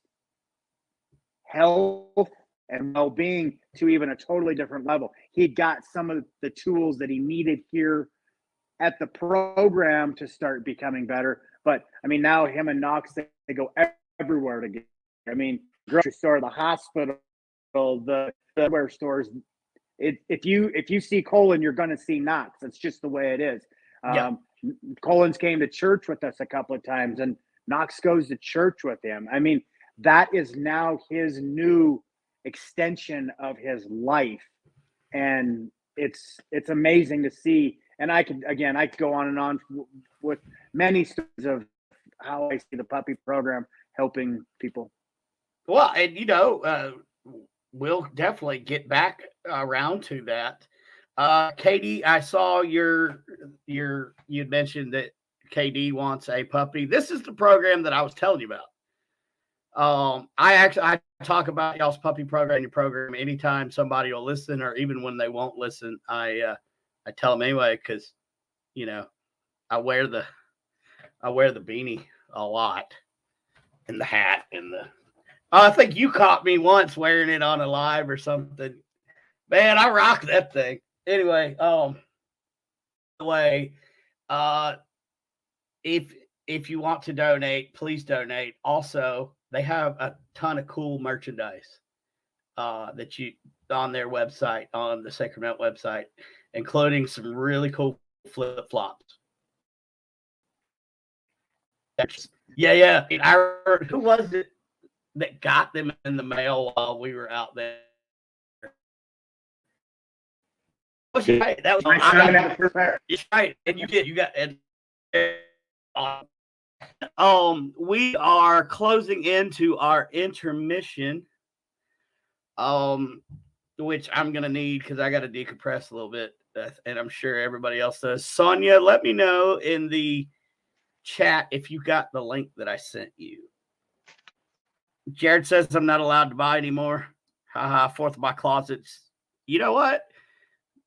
S3: health and well-being to even a totally different level. He got some of the tools that he needed here at the program to start becoming better. But I mean, now him and Knox, they go everywhere together. I mean, grocery store, the hospital, the hardware stores. If you see Colan, you're going to see Knox. That's just the way it is.
S2: Yeah.
S3: Colan's came to church with us a couple of times, and Knox goes to church with him. I mean, that is now his new extension of his life, and it's amazing to see. And I could go on and on with many stories of how I see the puppy program helping people.
S2: Well, and we'll definitely get back around to that. Katie, I saw you'd mentioned that KD wants a puppy. This is the program that I was telling you about. I talk about y'all's puppy program, your program, anytime somebody will listen, or even when they won't listen, I tell them anyway, because I wear the beanie a lot, and the hat, and the I think you caught me once wearing it on a live or something. Man, I rock that thing. Anyway, if you want to donate, please donate. Also, they have a ton of cool merchandise that you on their website, on the Sacramento website, including some really cool flip flops. Yeah. I heard, who was it that got them in the mail while we were out there? Right. That was right. And you got we are closing into our intermission, which I'm gonna need because I got to decompress a little bit, and I'm sure everybody else does. Sonia, let me know in the chat if you got the link that I sent you. Jerrid says I'm not allowed to buy anymore. Haha, fourth of my closets. You know what?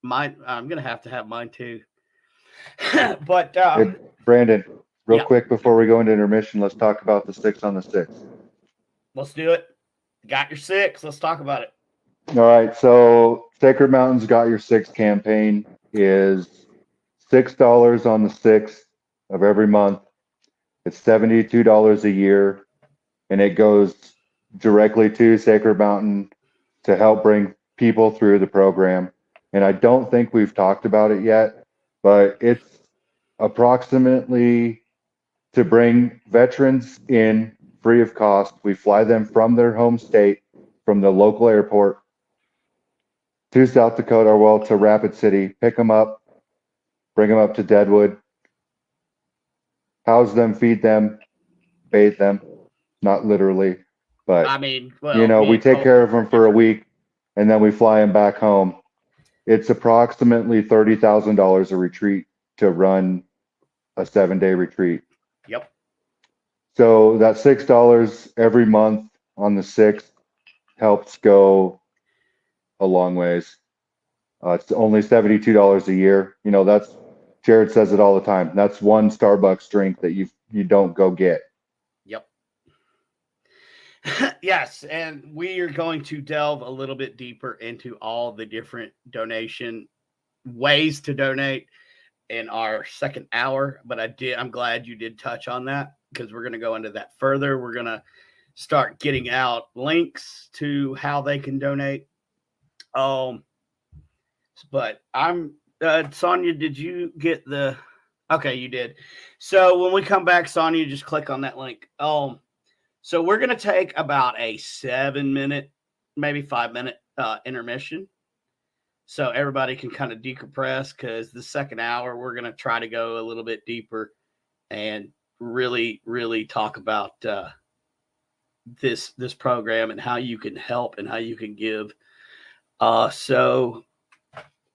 S2: Mine, I'm gonna have to have mine too. But
S4: Hey, Brandon, real quick before we go into intermission, let's talk about the 6 on the 6.
S2: Let's do it. Got your 6. Let's talk about it.
S4: All right. So Sacred Mountain's Got Your 6 campaign is $6 on the 6th of every month. It's $72 a year, and it goes directly to Sacred Mountain to help bring people through the program. And I don't think we've talked about it yet, but it's approximately to bring veterans in free of cost. We fly them from their home state, from the local airport to South Dakota, or well, to Rapid City, pick them up, bring them up to Deadwood, house them, feed them, bathe them, not literally, but
S2: I mean, well,
S4: we take care of them for a week, and then we fly them back home. It's approximately $30,000 a retreat to run a 7-day retreat.
S2: Yep.
S4: So that $6 every month on the 6th helps go a long ways. It's only $72 a year. That's, Jerrid says it all the time. That's one Starbucks drink that you don't go get.
S2: Yep. Yes, and we are going to delve a little bit deeper into all the different donation ways to donate in our second hour. But I'm glad you did touch on that, because we're going to go into that further. We're going to start getting out links to how they can donate. But I'm Sonia, did you get the? Okay, you did. So when we come back, Sonia, just click on that link. So we're gonna take about a 7-minute, maybe 5-minute intermission, so everybody can kind of decompress, because the second hour we're gonna try to go a little bit deeper and really, really talk about this program and how you can help and how you can give. So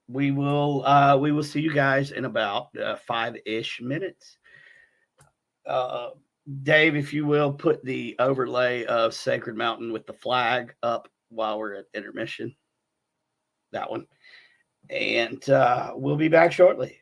S2: we will see you guys in about 5-ish minutes. Dave, if you will, put the overlay of Sacred Mountain with the flag up while we're at intermission. That one. And we'll be back shortly.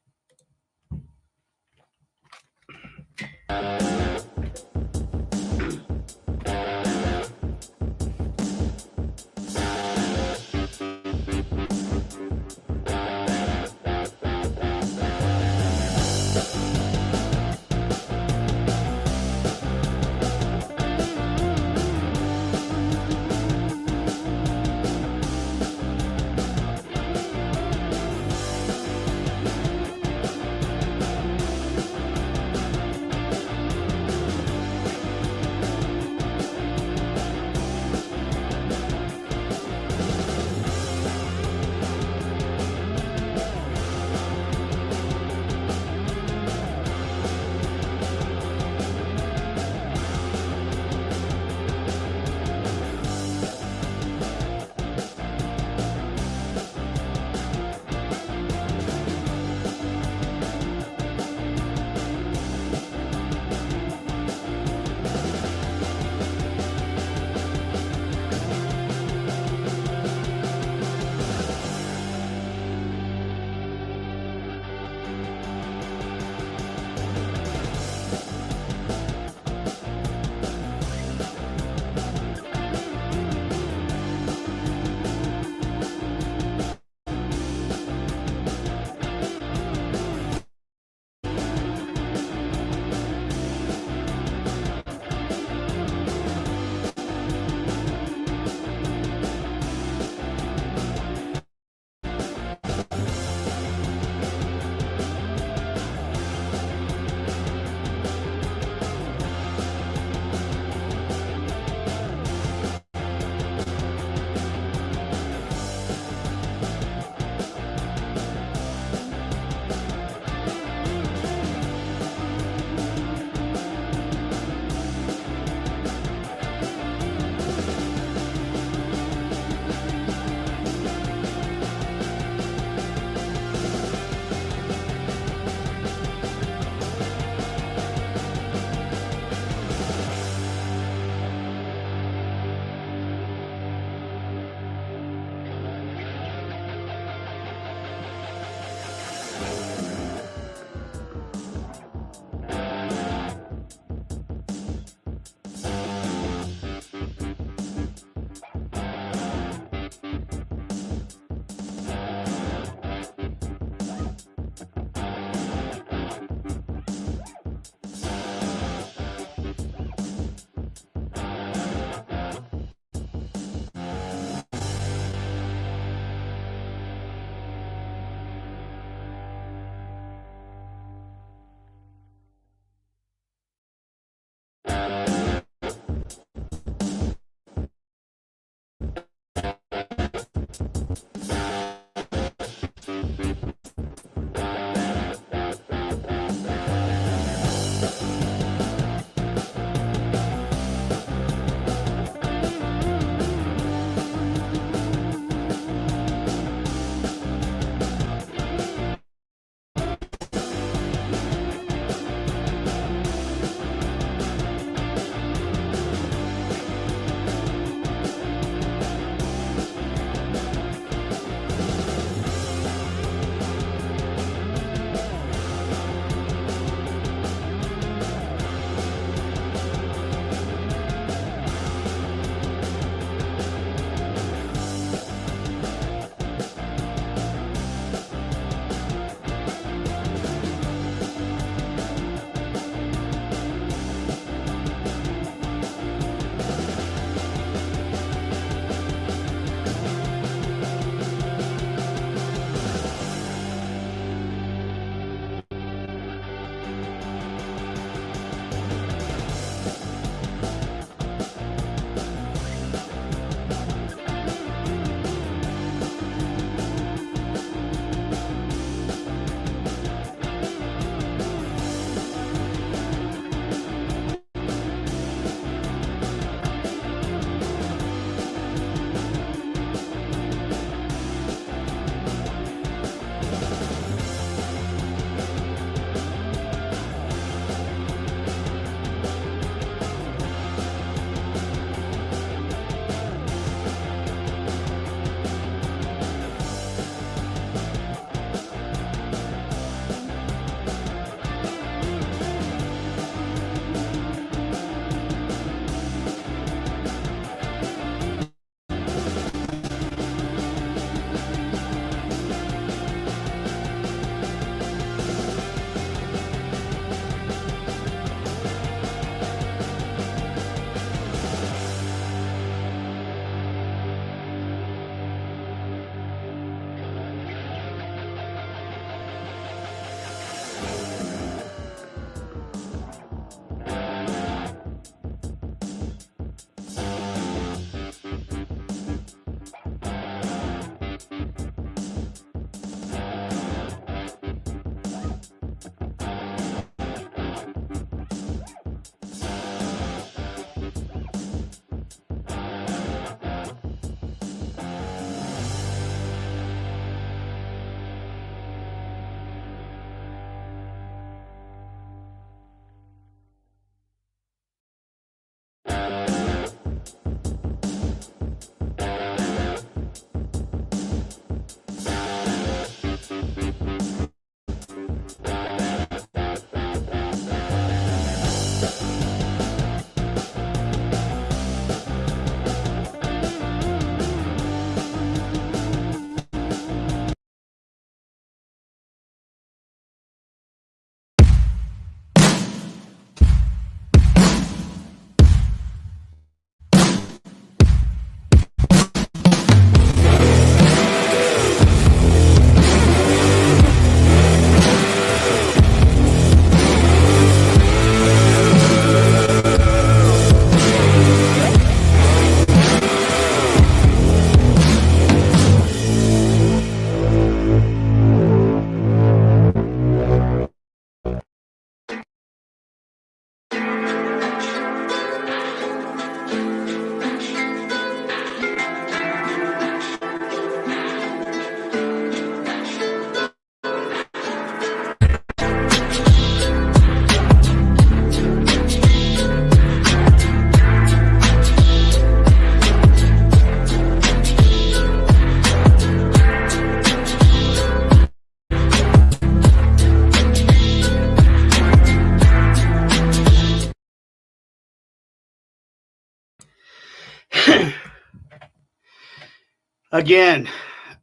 S2: Again,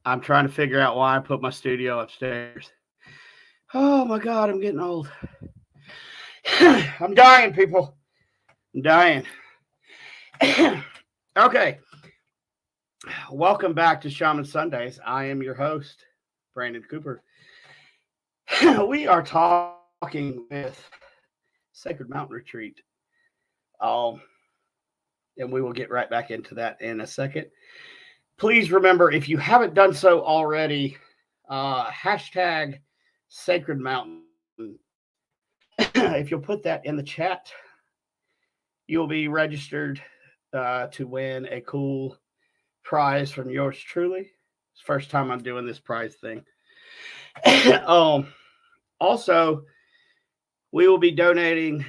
S2: I'm trying to figure out why I put my studio upstairs. Oh my God, I'm getting old. I'm dying, people. I'm dying. Okay. Welcome back to Shaman Sundays. I am your host, Brandon Cooper. We are talking with Sacred Mountain Retreat. And we will get right back into that in a second. Please remember, if you haven't done so already, hashtag Sacred Mountain. If you'll put that in the chat, you'll be registered to win a cool prize from yours truly. It's the first time I'm doing this prize thing. Also, we will be donating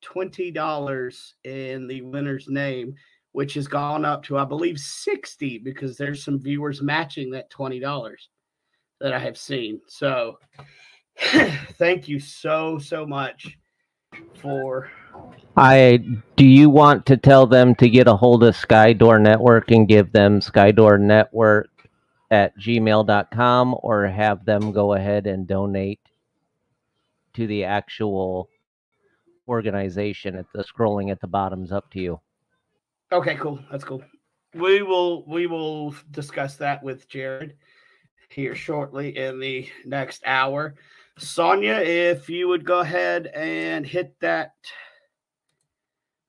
S2: $20 in the winner's name, which has gone up to, I believe, $60 because there's some viewers matching that $20 that I have seen. So thank you so much for.
S5: Do you want to tell them to get a hold of Skydoor Network and give them skydoornetwork@gmail.com, or have them go ahead and donate to the actual organization? At the scrolling at the bottom is up to you.
S2: Okay, cool. That's cool. We will discuss that with Jerrid here shortly in the next hour. Sonia, if you would go ahead and hit that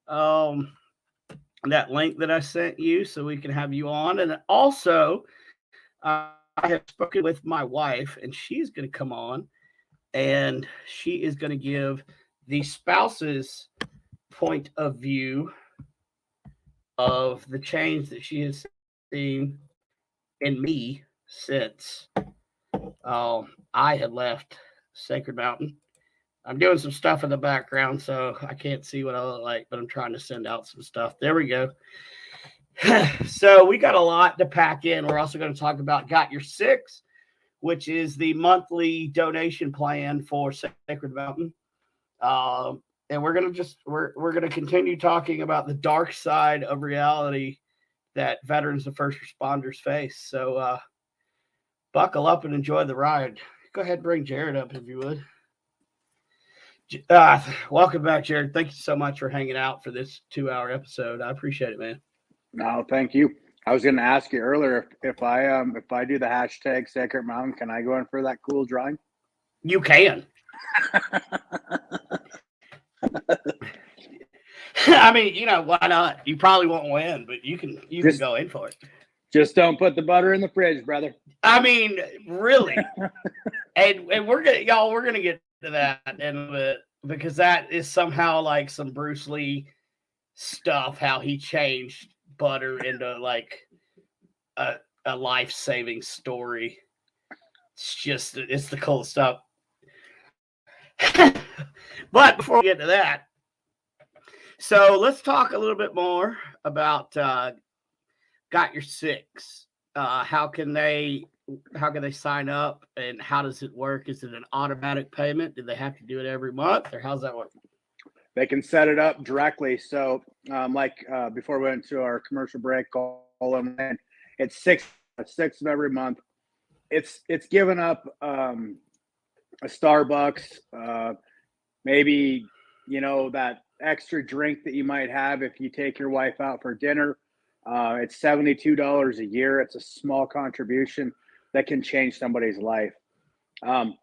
S2: that link that I sent you so we can have you on. And also, I have spoken with my wife, and she's going to come on, and she is going to give the spouse's point of view of the change that she has seen in me since I had left Sacred Mountain. I'm doing some stuff in the background, so I can't see what I look like, but I'm trying to send out some stuff. There we go. So we got a lot to pack in. We're also going to talk about Got Your Six, which is the monthly donation plan for Sacred Mountain. And we're gonna continue talking about the dark side of reality that veterans and first responders face. So buckle up and enjoy the ride. Go ahead and bring Jerrid up if you would. Welcome back, Jerrid. Thank you so much for hanging out for this 2-hour episode. I appreciate it, man.
S3: No, thank you. I was going to ask you earlier if I do the hashtag Sacred Mountain, can I go in for that cool drawing?
S2: You can. I mean, why not? You probably won't win, but you can go in for it.
S3: Just don't put the butter in the fridge, brother.
S2: I mean, really. and we're gonna get to that in a bit, because that is somehow like some Bruce Lee stuff, how he changed butter into like a life-saving story. It's the coolest stuff. But before we get to that, so let's talk a little bit more about Got Your Six. How can they sign up, and how does it work? Is it an automatic payment? Do they have to do it every month, or how's that work?
S3: They can set it up directly. So before we went to our commercial break, Colan, it's six of every month. It's given up a Starbucks, maybe that extra drink that you might have if you take your wife out for dinner. It's $72 a year. It's a small contribution that can change somebody's life. And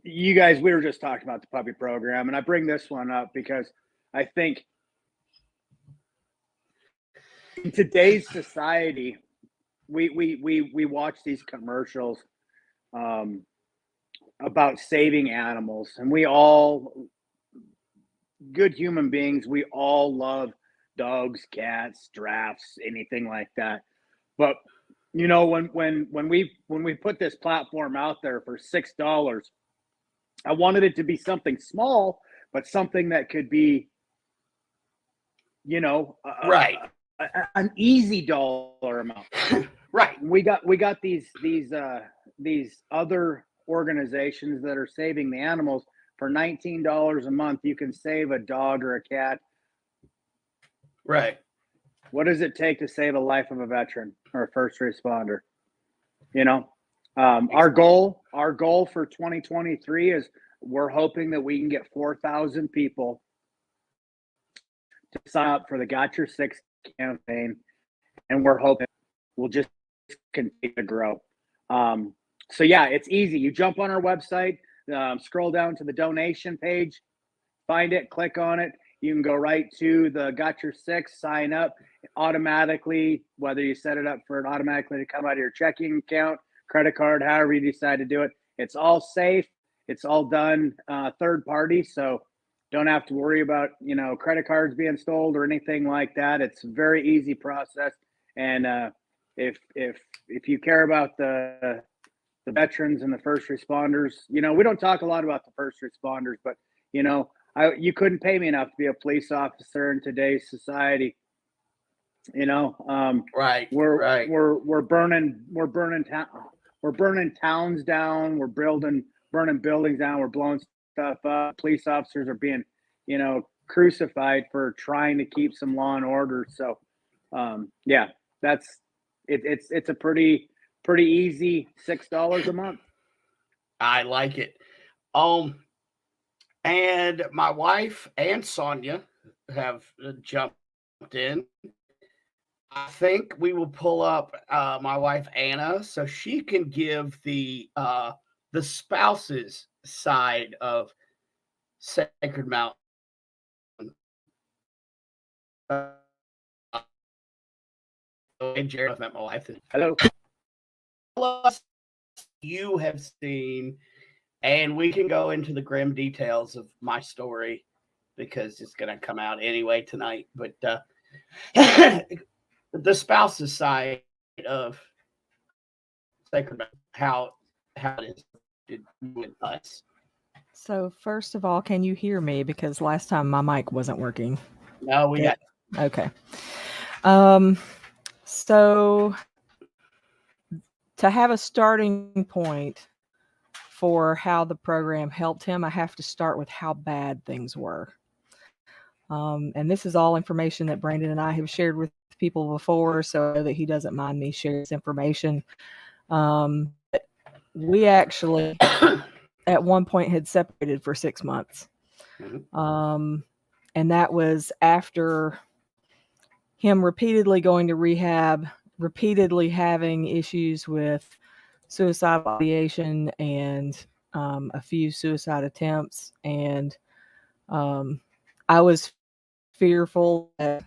S3: you guys, we were just talking about the puppy program, and I bring this one up because I think in today's society, we watch these commercials about saving animals, and we all, good human beings, we all love dogs, cats, giraffes, anything like that. But when we put this platform out there for $6, I wanted it to be something small, but something that could be,
S2: right,
S3: an easy dollar amount.
S2: Right.
S3: We got these other organizations that are saving the animals. For $19 a month, you can save a dog or a cat.
S2: Right.
S3: what does it take to save a life of a veteran or a first responder? You know, our goal for 2023 is we're hoping that we can get 4,000 people to sign up for the Got Your Six campaign, and we're hoping we'll just continue to grow. So yeah, it's easy. You jump on our website, scroll down to the donation page, find it, click on it. You can go right to the Got Your Six, sign up automatically, whether you set it up for it automatically to come out of your checking account, credit card, however you decide to do it. It's all safe. It's all done third party. So don't have to worry about, credit cards being stolen or anything like that. It's a very easy process. And if you care about the veterans and the first responders, we don't talk a lot about the first responders, but you couldn't pay me enough to be a police officer in today's society.
S2: Right.
S3: We're burning towns down. We're burning buildings down. We're blowing stuff up. Police officers are being, crucified for trying to keep some law and order. So, yeah, that's it. It's a pretty easy $6 a month.
S2: I like it. And my wife and Sonia have jumped in. I think we will pull up my wife Anna so she can give the spouse's side of Sacred Mountain. And Jerrid, I've met my wife.
S3: Hello.
S2: You have seen, and we can go into the grim details of my story because it's going to come out anyway tonight. But the spouse's side of Sacred Mountain, how it is with us.
S6: So first of all, can you hear me? Because last time my mic wasn't working.
S2: No, we got.
S6: Okay. So to have a starting point for how the program helped him, I have to start with how bad things were. And this is all information that Brandon and I have shared with people before, so that he doesn't mind me sharing this information. We actually at one point had separated for 6 months. And that was after him repeatedly going to rehab, repeatedly having issues with suicidal ideation and a few suicide attempts. And I was fearful that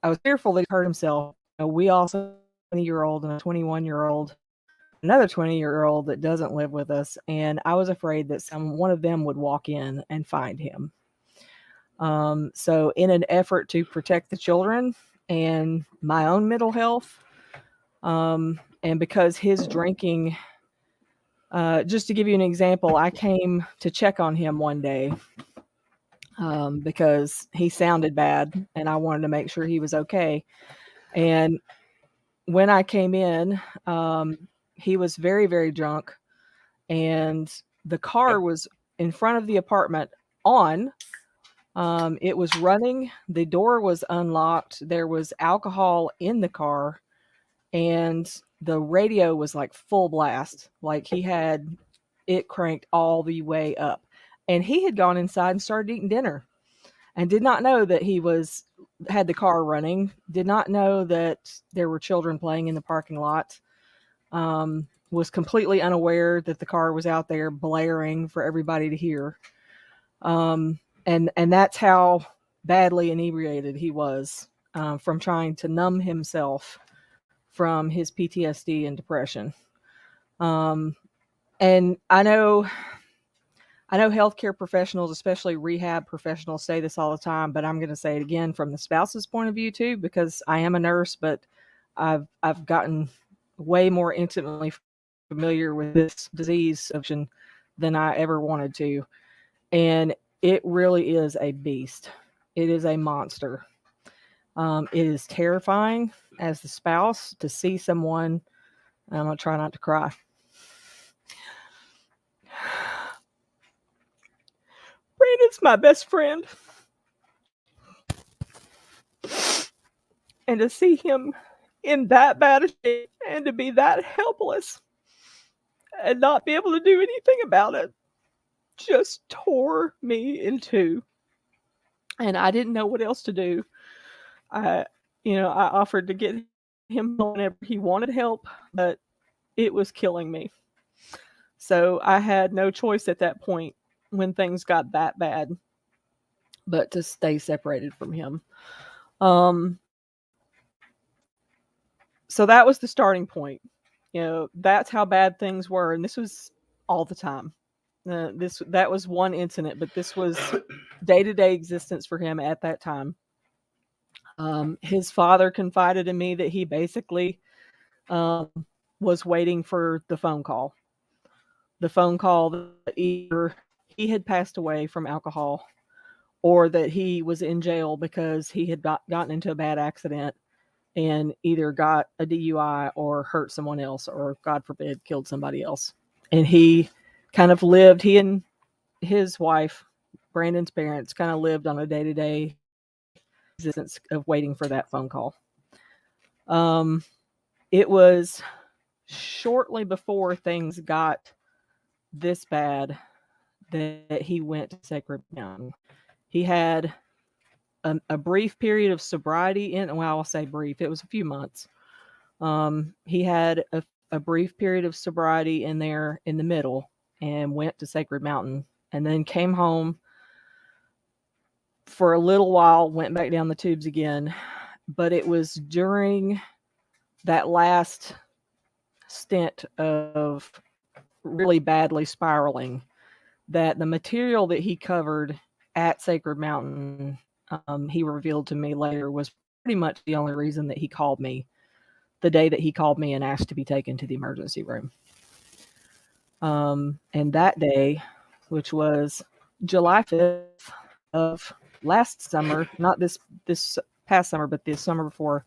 S6: he hurt himself. We also have a 20-year-old and a 21-year-old, another 20-year-old that doesn't live with us. And I was afraid that one of them would walk in and find him. So in an effort to protect the children and my own mental health, and because his drinking, just to give you an example, I came to check on him one day because he sounded bad and I wanted to make sure he was okay. And when I came in, he was very, very drunk, and the car was in front of the apartment on. It was running. The door was unlocked. There was alcohol in the car, and the radio was like full blast. Like he had it cranked all the way up, and he had gone inside and started eating dinner and did not know that he had the car running, did not know that there were children playing in the parking lot, was completely unaware that the car was out there blaring for everybody to hear. And that's how badly inebriated he was from trying to numb himself from his PTSD and depression. And I know healthcare professionals, especially rehab professionals, say this all the time, but I'm going to say it again from the spouse's point of view too, because I am a nurse, but I've gotten way more intimately familiar with this disease than I ever wanted to. And it really is a beast. It is a monster. It is terrifying as the spouse to see someone. I'm going to try not to cry. Brandon's my best friend. And to see him in that bad a shape and to be that helpless and not be able to do anything about it just tore me in two. And I didn't know what else to do. I, I offered to get him whenever he wanted help, but it was killing me. So I had no choice at that point when things got that bad, but to stay separated from him. So that was the starting point. That's how bad things were, and this was all the time. That was one incident, but this was day-to-day existence for him at that time. His father confided in me that he basically was waiting for the phone call. The phone call that either he had passed away from alcohol or that he was in jail because he had gotten into a bad accident and either got a DUI or hurt someone else or, God forbid, killed somebody else. And he kind of lived, he and his wife, Brandon's parents, kind of lived on a day-to-day existence of waiting for that phone call. It was shortly before things got this bad that he went to Sacred Mountain. He had a brief period of sobriety I'll say brief, it was a few months. He had a brief period of sobriety in there in the middle and went to Sacred Mountain and then came home for a little while, went back down the tubes again. But it was during that last stint of really badly spiraling that the material that he covered at Sacred Mountain, he revealed to me later, was pretty much the only reason that he called me the day that he called me and asked to be taken to the emergency room. And that day, which was July 5th of last summer, not this past summer, but this summer before,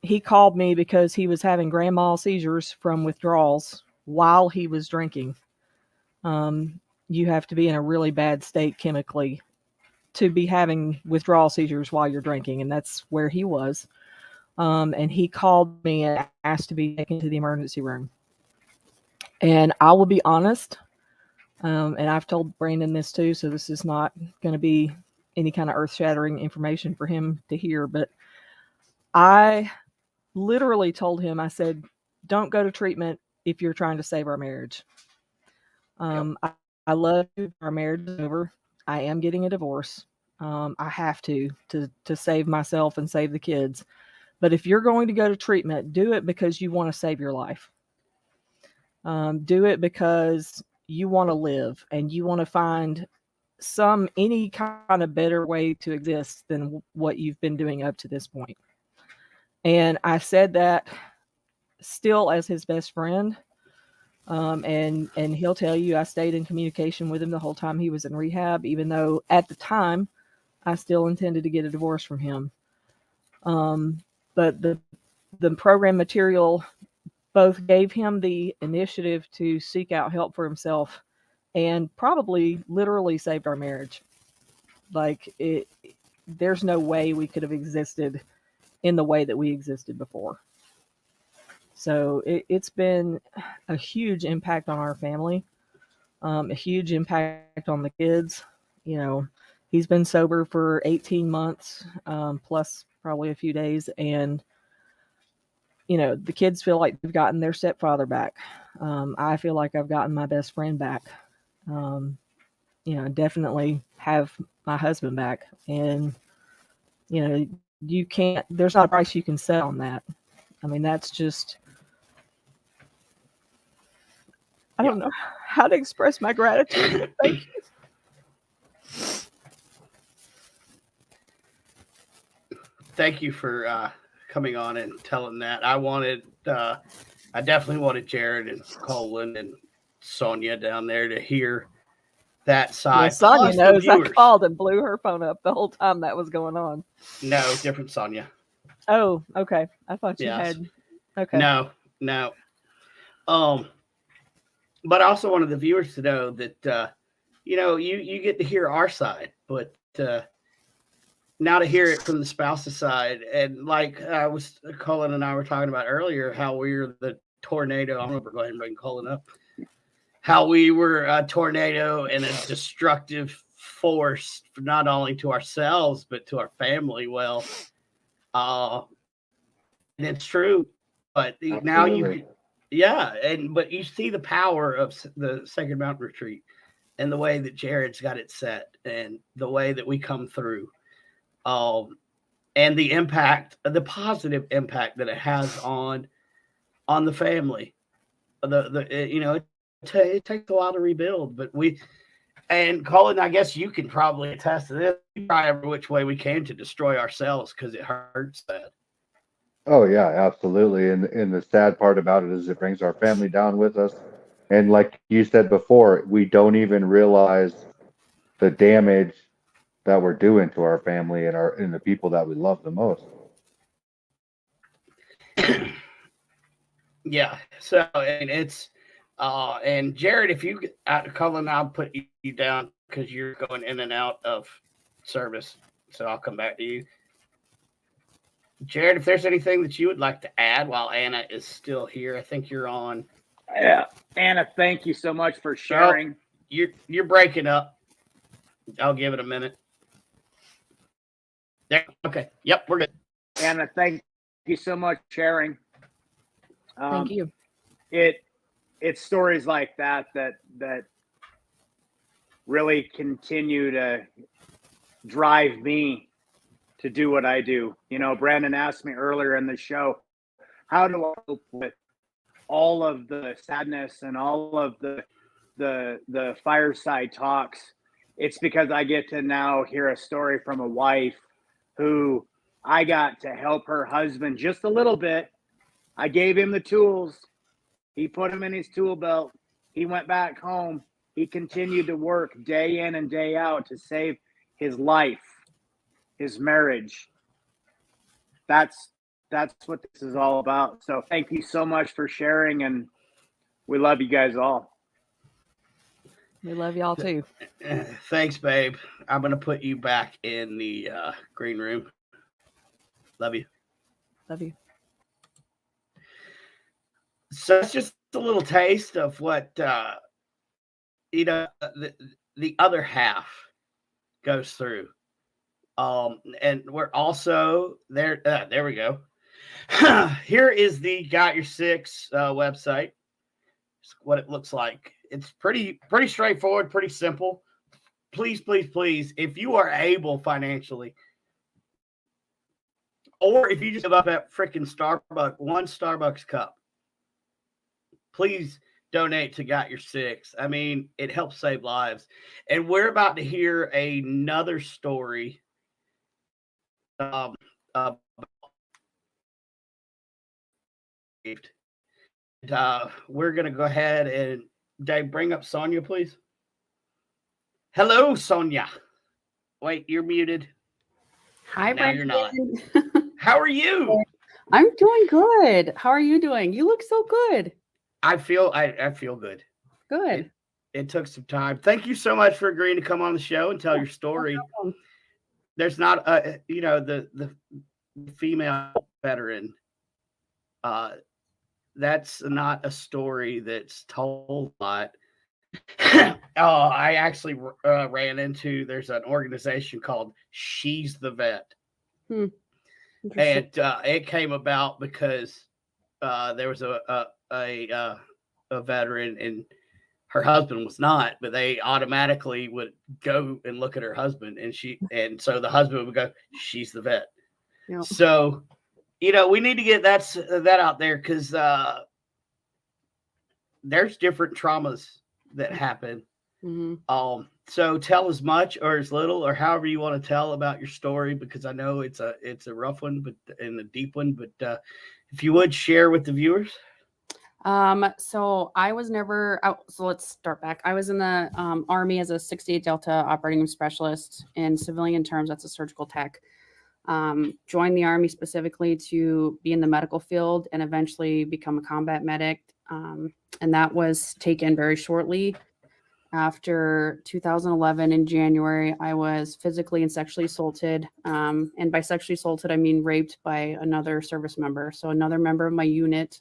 S6: he called me because he was having grand mal seizures from withdrawals while he was drinking. You have to be in a really bad state chemically to be having withdrawal seizures while you're drinking, and that's where he was. And he called me and asked to be taken to the emergency room. And I will be honest, and I've told Brandon this too, so this is not going to be any kind of earth-shattering information for him to hear, but I literally told him, I said, don't go to treatment if you're trying to save our marriage. I love you. Our marriage is over. I am getting a divorce. I have to save myself and save the kids. But if you're going to go to treatment, do it because you want to save your life. Do it because you want to live and you want to find any kind of better way to exist than what you've been doing up to this point. And I said that still as his best friend. And he'll tell you I stayed in communication with him the whole time he was in rehab, even though at the time I still intended to get a divorce from him. But the program material both gave him the initiative to seek out help for himself and probably literally saved our marriage. Like there's no way we could have existed in the way that we existed before. So it's been a huge impact on our family, a huge impact on the kids. He's been sober for 18 months, plus probably a few days. And, the kids feel like they've gotten their stepfather back. I feel like I've gotten my best friend back. Definitely have my husband back. And, you can't, there's not a price you can set on that. I mean, that's just, I don't know how to express my gratitude. Thank you.
S2: Thank you for coming on and telling that. I definitely wanted Jerrid and Colan and Sonia down there to hear that side.
S6: Yeah, Sonia knows I called and blew her phone up the whole time that was going on.
S2: No, different Sonia.
S6: Oh, okay. I thought you had. Okay.
S2: No. But I also wanted the viewers to know that you get to hear our side, but now to hear it from the spouse's side, and like Colin and I were talking about earlier, how we were the tornado. I'm gonna go ahead and bring Colin up. How we were a tornado and a destructive force, not only to ourselves but to our family. Well, and it's true, but now
S4: Absolutely.
S2: but you see the power of the Sacred Mountain Retreat and the way that Jerrid's got it set and the way that we come through. And the impact, the positive impact that it has on the family. It takes a while to rebuild, but and Colin, I guess you can probably attest to this. We try every which way we can to destroy ourselves because it hurts that.
S4: Oh yeah, absolutely. And the sad part about it is it brings our family down with us. And like you said before, we don't even realize the damage that we're doing to our family and the people that we love the most.
S2: Yeah. So, and it's and Jerrid, if you Colin, I'll put you down because you're going in and out of service. So I'll come back to you. Jerrid, if there's anything that you would like to add while Anna is still here, I think you're on.
S3: Yeah, Anna, thank you so much for sharing.
S2: Oh, you're breaking up. I'll give it a minute. Yeah. Okay. Yep, we're good.
S3: Anna, thank you so much for sharing.
S6: Thank you.
S3: It's stories like that really continue to drive me to do what I do. You know, Brandon asked me earlier in the show, how do I cope with all of the sadness and all of the fireside talks? It's because I get to now hear a story from a wife who I got to help her husband just a little bit. I gave him the tools. He put them in his tool belt. He went back home. He continued to work day in and day out to save his life, his marriage. That's what this is all about. So thank you so much for sharing, and we love you guys all.
S6: We love y'all too.
S2: Thanks, babe. I'm going to put you back in the green room. Love you.
S6: Love you.
S2: So it's just a little taste of what, the other half goes through. And we're also there. There we go. Here is the Got Your Six website. It's what it looks like. It's pretty straightforward, pretty simple. Please, if you are able financially, or if you just give up that freaking Starbucks cup, please donate to Got Your Six. I mean, it helps save lives. And we're about to hear another story. We're going to go ahead and Dave, bring up Sonia, please. Hello, Sonia. Wait, you're muted.
S7: Hi,
S2: Brandon. You're not. How are you?
S7: I'm doing good. How are you doing? You look so good.
S2: I feel good.
S7: Good.
S2: It took some time. Thank you so much for agreeing to come on the show and tell your story.
S7: No,
S2: there's not the female veteran. That's not a story that's told a lot. I actually ran into, there's an organization called She's the Vet. And it came about because there was a veteran and her husband was not, but they automatically would go and look at her husband, and so the husband would go, "She's the vet." Yep. So, we need to get that out there because there's different traumas that happen. Mm-hmm. So tell as much or as little or however you want to tell about your story, because I know it's a rough one, and a deep one. But if you would share with the viewers.
S7: So I was never out. So let's start back. I was in the Army as a 68 Delta operating specialist. In civilian terms, that's a surgical tech. Joined the Army specifically to be in the medical field and eventually become a combat medic. And that was taken very shortly. after 2011 in January, I was physically and sexually assaulted. And by sexually assaulted, I mean raped by another service member. So another member of my unit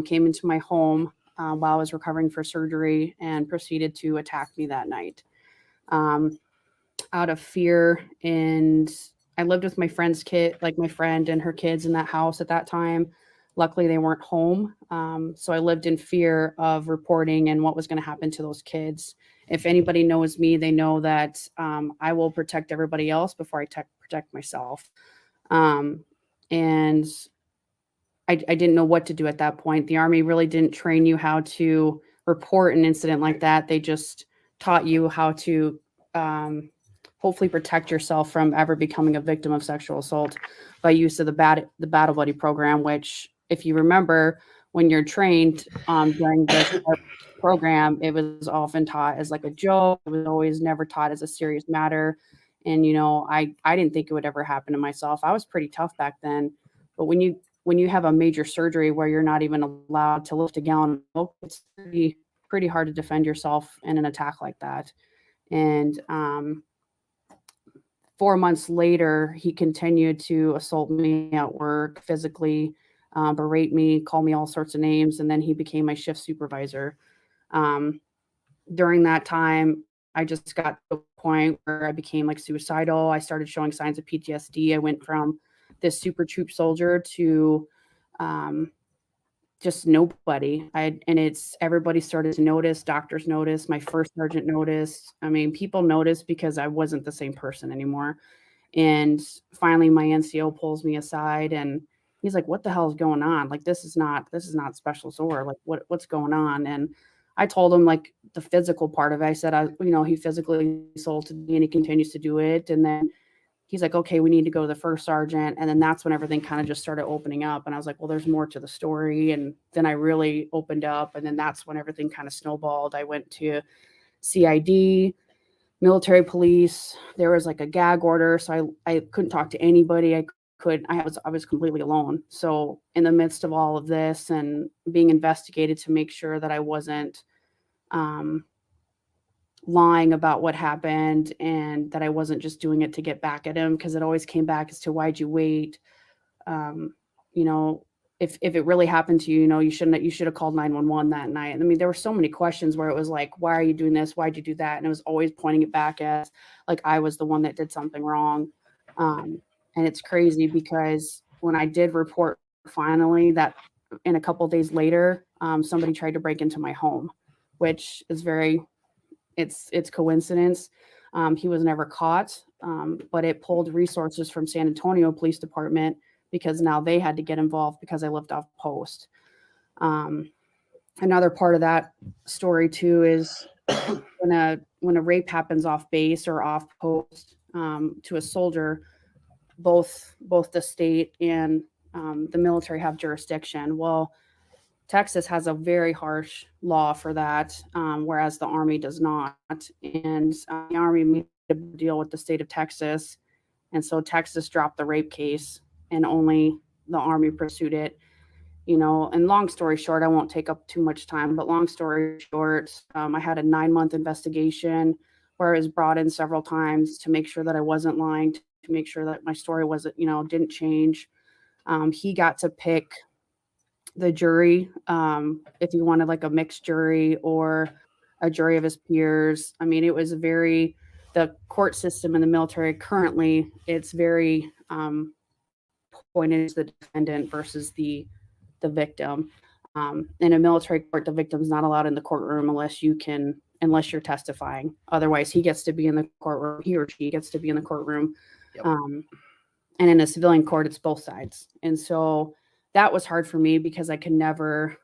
S7: came into my home while I was recovering for surgery and proceeded to attack me that night. Out of fear, and I lived with my friend's kid, like my friend and her kids in that house at that time. Luckily, they weren't home. So I lived in fear of reporting and what was going to happen to those kids. If anybody knows me, they know that I will protect everybody else before I protect myself. And I didn't know what to do at that point. The Army really didn't train you how to report an incident like that. They just taught you how to hopefully protect yourself from ever becoming a victim of sexual assault by use of the Battle Buddy program, which, if you remember, when you're trained during this program, it was often taught as like a joke. It was always never taught as a serious matter. And, you know, I didn't think it would ever happen to myself. I was pretty tough back then. But when you have a major surgery where you're not even allowed to lift a gallon of milk, it's pretty hard to defend yourself in an attack like that. And 4 months later, he continued to assault me at work, physically berate me, call me all sorts of names, and then he became my shift supervisor. During that time, I just got to a point where I became like suicidal. I started showing signs of PTSD. I went from this super troop soldier to just nobody. Everybody started to notice. Doctors noticed. My first sergeant noticed. I mean, people noticed because I wasn't the same person anymore. And finally, my NCO pulls me aside and he's like, "What the hell is going on? Like, this is not special SOAR. Like, what's going on?" And I told him like the physical part of it. I said, he physically assaulted me and he continues to do it. And then he's like, "Okay, we need to go to the first sergeant." And then that's when everything kind of just started opening up. And I was like, well, there's more to the story. And then I really opened up. And then that's when everything kind of snowballed. I went to CID, military police. There was like a gag order. So I couldn't talk to anybody. I was completely alone. So in the midst of all of this and being investigated to make sure that I wasn't lying about what happened and that I wasn't just doing it to get back at him, because it always came back as to why'd you wait? You know, if it really happened to you, you should have called 911 that night. I mean, there were so many questions where it was like, why are you doing this? Why'd you do that? And it was always pointing it back as like I was the one that did something wrong. And it's crazy because when I did report finally, that in a couple of days later, somebody tried to break into my home, which is it's coincidence. He was never caught, but it pulled resources from San Antonio Police Department because now they had to get involved because I lived off post. Another part of that story too is when a rape happens off base or off post to a soldier, both the state and the military have jurisdiction. Well, Texas has a very harsh law for that, whereas the Army does not. And the Army made a deal with the state of Texas. And so Texas dropped the rape case and only the Army pursued it. And long story short, I won't take up too much time, but long story short, I had a 9-month investigation where I was brought in several times to make sure that I wasn't lying, to make sure that my story wasn't, didn't change. He got to pick the jury, if he wanted like a mixed jury or a jury of his peers. I mean, it was the court system in the military currently, it's very pointed to the defendant versus the victim. In a military court, the victim's not allowed in the courtroom unless you're testifying. Otherwise, he gets to be in the courtroom. He or she gets to be in the courtroom.
S2: Yep.
S7: And in a civilian court, it's both sides. And so that was hard for me because I could never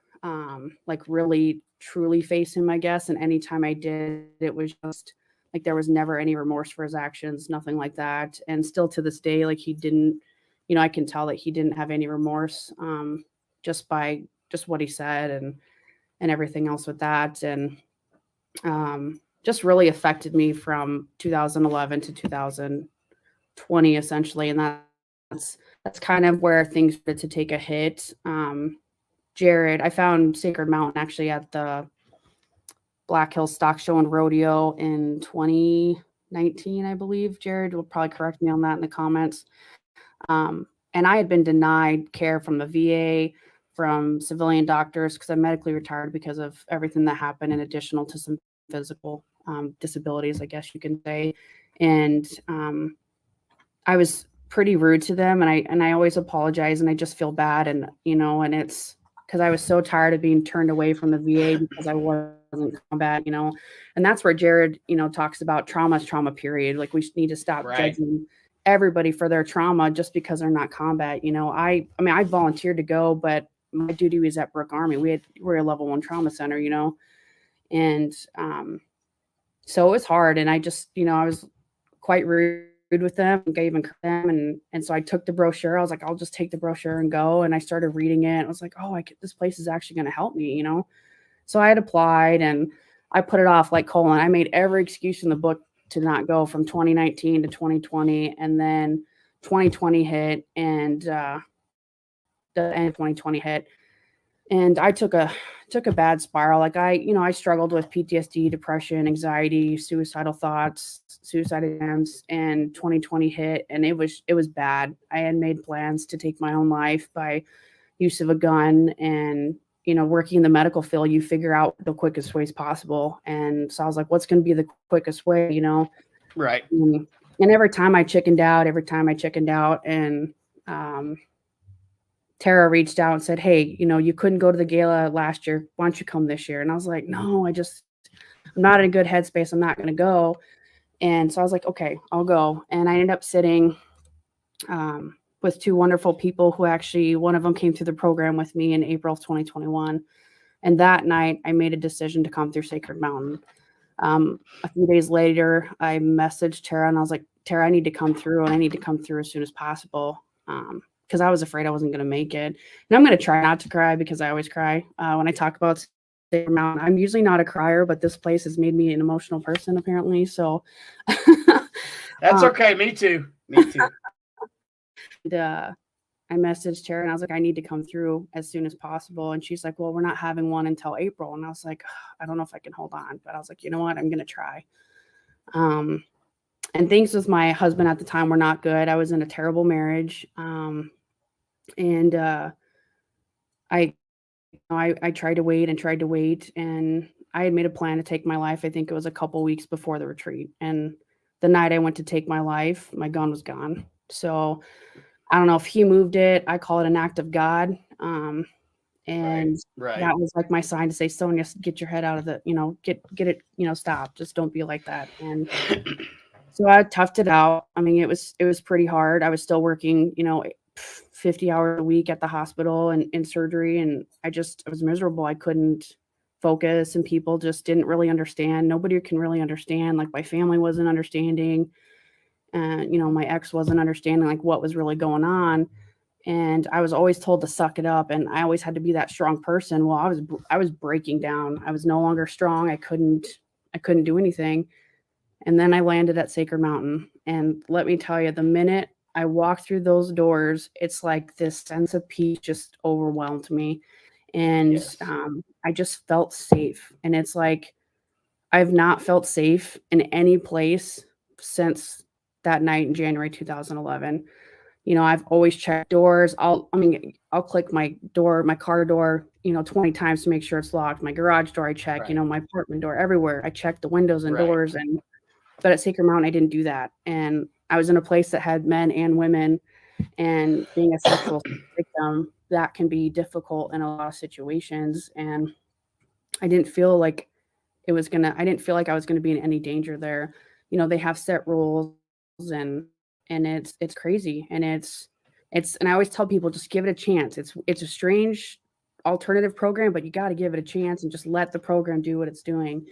S7: like really truly face him, I guess. And anytime I did, it was just like there was never any remorse for his actions, nothing like that. And still to this day, like he didn't, I can tell that he didn't have any remorse just by just what he said and everything else with that. And just really affected me from 2011 to 2020, essentially. And that's kind of where things started to take a hit. Jerrid, I found Sacred Mountain actually at the Black Hills Stock Show and Rodeo in 2019, I believe. Jerrid will probably correct me on that in the comments. And I had been denied care from the VA, from civilian doctors, because I'm medically retired because of everything that happened, in additional to some physical disabilities, I guess you can say. And I was pretty rude to them, and I always apologize, and I just feel bad, and and it's because I was so tired of being turned away from the VA because I wasn't combat, and that's where Jerrid, talks about trauma period. Like, we need to stop judging everybody for their trauma just because they're not combat. I mean, I volunteered to go, but my duty was at Brooke Army. We're a level 1 trauma center, and so it was hard, and I just, I was quite rude with them, gave them, and so I took the brochure. I was like, I'll just take the brochure and go. And I started reading it. I was like, oh, this place is actually going to help me, So I had applied, and I put it off like Colan. I made every excuse in the book to not go, from 2019 to 2020, and then 2020 hit, and the end of 2020 hit, and I took a bad spiral. Like, I struggled with PTSD, depression, anxiety, suicidal thoughts, suicide attempts, and 2020 hit, and it was bad. I had made plans to take my own life by use of a gun, and working in the medical field, you figure out the quickest ways possible. And so I was like, what's going to be the quickest way,
S2: Right.
S7: And every time I chickened out, and Tara reached out and said, hey, you couldn't go to the gala last year. Why don't you come this year? And I was like, no, I'm not in a good headspace. I'm not going to go. And so I was like, okay, I'll go. And I ended up sitting with 2 wonderful people who actually, one of them came through the program with me in April of 2021. And that night I made a decision to come through Sacred Mountain. A few days later, I messaged Tara, and I was like, Tara, I need to come through, and I need to come through as soon as possible. Because I was afraid I wasn't going to make it. And I'm going to try not to cry, because I always cry when I talk about Sacred Mountain. I'm usually not a crier, but this place has made me an emotional person, apparently. So
S2: that's okay. Me too.
S7: And, I messaged her, and I was like, I need to come through as soon as possible. And she's like, well, we're not having one until April. And I was like, I don't know if I can hold on, but I was like, you know what? I'm going to try. And things with my husband at the time were not good. I was in a terrible marriage. And I tried to wait, and I had made a plan to take my life. I think it was a couple weeks before the retreat. And the night I went to take my life, my gun was gone. So I don't know if he moved it. I call it an act of God. And
S2: right.
S7: that was like my sign to say, Sonia, get your head out of the, get it, stop. Just don't be like that. And so I toughed it out. I mean, it was pretty hard. I was still working, 50 hours a week at the hospital and in surgery. And I was miserable. I couldn't focus, and people just didn't really understand. Nobody can really understand. Like, my family wasn't understanding. And, my ex wasn't understanding like what was really going on. And I was always told to suck it up. And I always had to be that strong person. Well, I was breaking down. I was no longer strong. I couldn't do anything. And then I landed at Sacred Mountain. And let me tell you, the minute I walked through those doors, it's like this sense of peace just overwhelmed me. And
S2: Yes.
S7: I just felt safe. And it's like, I've not felt safe in any place since that night in January 2011. I've always checked doors. I'll click my car door, 20 times to make sure it's locked. My garage door, I check,
S2: Right.
S7: My apartment door, everywhere. I check the windows and
S2: Right.
S7: doors. But at Sacred Mountain, I didn't do that. And I was in a place that had men and women, and being a sexual victim, that can be difficult in a lot of situations. And I didn't feel like I didn't feel like I was going to be in any danger there. They have set rules, and it's crazy. And and I always tell people, just give it a chance. It's a strange alternative program, but you got to give it a chance and just let the program do what it's doing.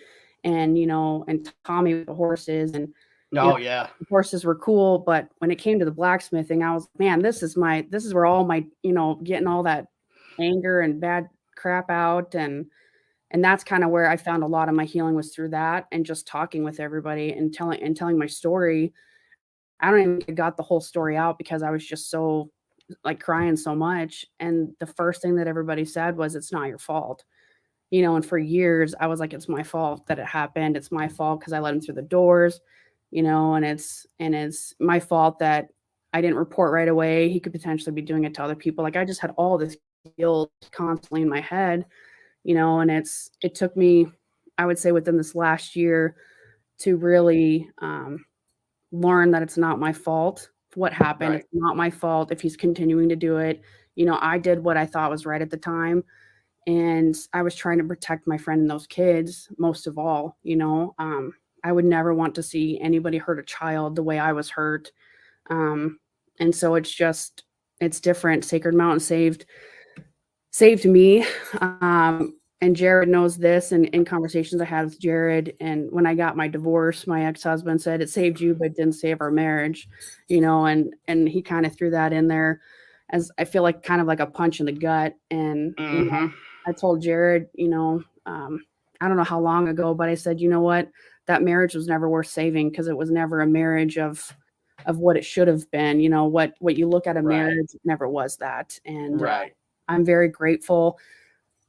S7: And, and Tommy with the horses, and
S2: Yeah.
S7: the horses were cool. But when it came to the blacksmithing, I was, man, this is where all my, getting all that anger and bad crap out. And that's kind of where I found a lot of my healing, was through that, and just talking with everybody and telling my story. I don't even think I got the whole story out because I was just so like crying so much. And the first thing that everybody said was, it's not your fault. you know, and for years I was like, it's my fault that it happened. It's my fault because I let him through the doors, you know, and it's my fault that I didn't report right away. He could potentially be doing it to other people. Like I just had all this guilt constantly in my head, you know, and it took me, I would say within this last year to really learn that it's not my fault what happened.
S2: Right.
S7: It's not my fault if he's continuing to do it. You know, I did what I thought was right at the time. And I was trying to protect my friend and those kids most of all, you know. I would never want to see anybody hurt a child the way I was hurt. And so it's different. Sacred Mountain saved me. And Jerrid knows this, and in conversations I had with Jerrid, and when I got my divorce, my ex-husband said it saved you, but it didn't save our marriage, you know, and he kind of threw that in there as I feel like kind of like a punch in the gut. And you know, I told Jerrid, you know, I don't know how long ago, but I said, you know what, that marriage was never worth saving because it was never a marriage of what it should have been. You know, what you look at a
S2: Right.
S7: marriage never was that. And
S2: Right.
S7: I'm very grateful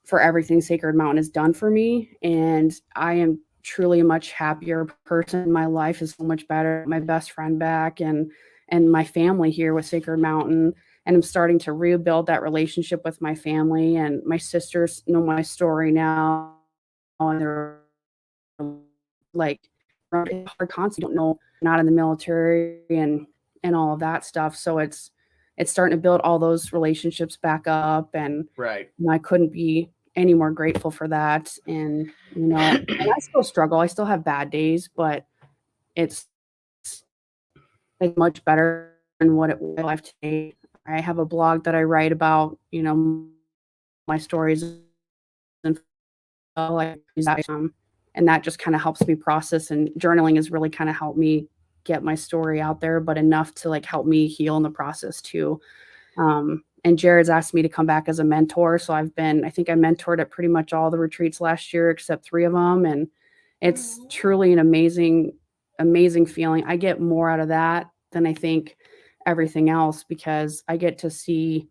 S7: for everything Sacred Mountain has done for me. And I am truly a much happier person. My life is so much better. My best friend back and my family here with Sacred Mountain. And I'm starting to rebuild that relationship with my family. And my sisters know my story now. And they're like hard concept, don't know, not in the military and all of that stuff. So it's starting to build all those relationships back up. And
S2: Right.
S7: you know, I couldn't be any more grateful for that. And you know, and I still struggle. I still have bad days, but it's like much better than what it was life today. I have a blog that I write about, you know, my stories and like and that just kind of helps me process, and journaling has really kind of helped me get my story out there, but enough to like help me heal in the process too. And Jerrid's asked me to come back as a mentor. So I think I mentored at pretty much all the retreats last year, except 3 of them. And it's truly an amazing, amazing feeling. I get more out of that than I think everything else, because I get to see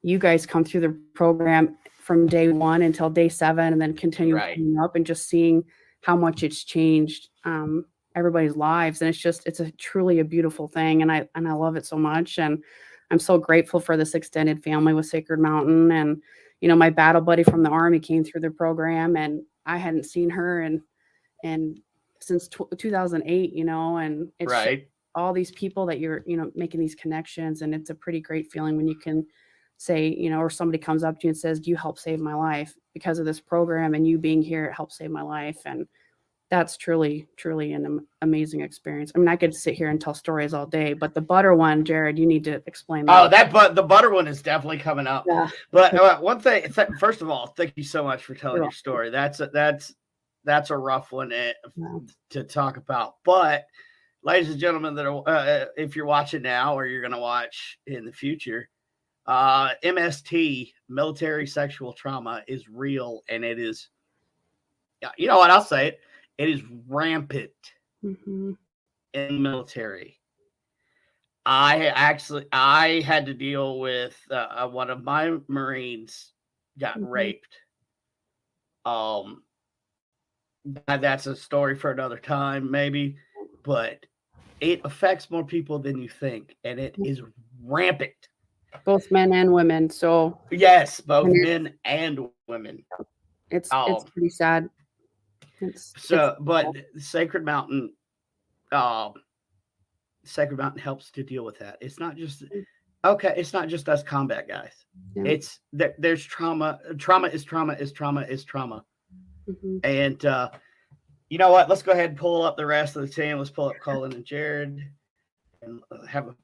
S7: you guys come through the program from day 1 until day 7, and then continue
S2: Right.
S7: coming up and just seeing how much it's changed everybody's lives. And it's a truly a beautiful thing. And I love it so much. And I'm so grateful for this extended family with Sacred Mountain. And, you know, my battle buddy from the Army came through the program, and I hadn't seen her and since 2008, you know, and it's
S2: Right.
S7: all these people that you're, you know, making these connections. And it's a pretty great feeling when you can say, you know, or somebody comes up to you and says, you helped save my life because of this program, and you being here, it helped save my life. And that's truly, truly an amazing experience. I mean, I could sit here and tell stories all day, but the butter one, Jerrid, you need to explain that.
S2: Oh, the butter one is definitely coming up.
S7: Yeah.
S2: But one thing, first of all, thank you so much for telling
S7: You're
S2: your story. That's a rough one
S7: Yeah.
S2: to talk about. But ladies and gentlemen, that are, if you're watching now or you're going to watch in the future, MST, military sexual trauma, is real, and it is. You know what? I'll say it. It is rampant
S7: Mhm.
S2: in the military. I had to deal with one of my Marines got
S7: Mhm.
S2: raped. That's a story for another time, maybe, but it affects more people than you think, and it is rampant.
S7: Both men and women. So
S2: Yes, both
S7: And
S2: men and women.
S7: it's
S2: Um,
S7: pretty sad.
S2: But Sacred Mountain, Sacred Mountain helps to deal with that. It's not just okay. It's not just us combat guys.
S7: Yeah.
S2: It's there's trauma. Trauma is trauma is trauma is trauma.
S7: Mhm.
S2: And you know what? Let's go ahead and pull up the rest of the team. Let's pull up Colan and Jerrid and have a